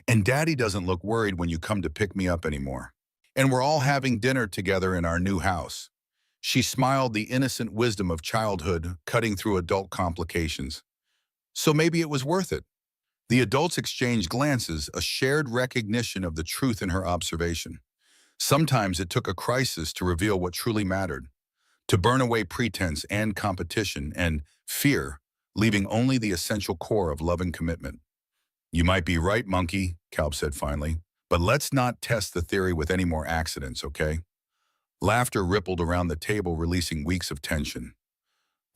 And Daddy doesn't look worried when you come to pick me up anymore. And we're all having dinner together in our new house." She smiled, the innocent wisdom of childhood cutting through adult complications. "So maybe it was worth it." The adults exchanged glances, a shared recognition of the truth in her observation. Sometimes it took a crisis to reveal what truly mattered, to burn away pretense and competition and fear, leaving only the essential core of love and commitment. "You might be right, monkey," Calb said finally, "but let's not test the theory with any more accidents, okay?" Laughter rippled around the table, releasing weeks of tension.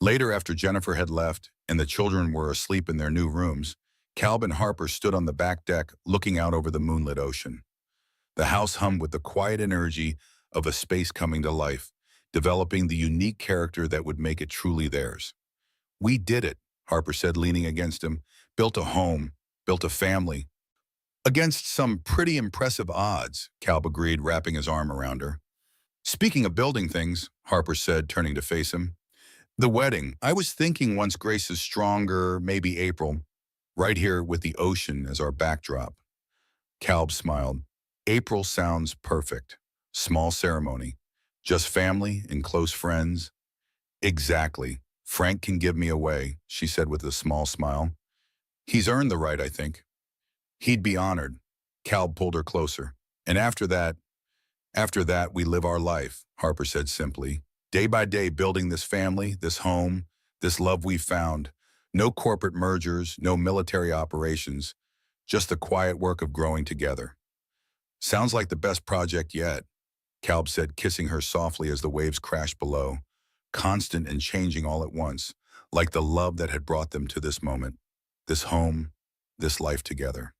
Later, after Jennifer had left and the children were asleep in their new rooms, Calb and Harper stood on the back deck looking out over the moonlit ocean. The house hummed with the quiet energy of a space coming to life, developing the unique character that would make it truly theirs. We did it, Harper said, leaning against him. Built a home, built a family. Against some pretty impressive odds, Calb agreed, wrapping his arm around her. Speaking of building things, Harper said, turning to face him. The wedding. I was thinking once Grace is stronger, maybe April, right here with the ocean as our backdrop. Calb smiled. April sounds perfect. Small ceremony. Just family and close friends. Exactly. Frank can give me away, she said with a small smile. He's earned the right, I think. He'd be honored. Calb pulled her closer. And after that, we live our life, Harper said simply. Day by day, building this family, this home, this love we found. No corporate mergers, no military operations, just the quiet work of growing together. Sounds like the best project yet, Calb said, kissing her softly as the waves crashed below, constant and changing all at once, like the love that had brought them to this moment, this home, this life together.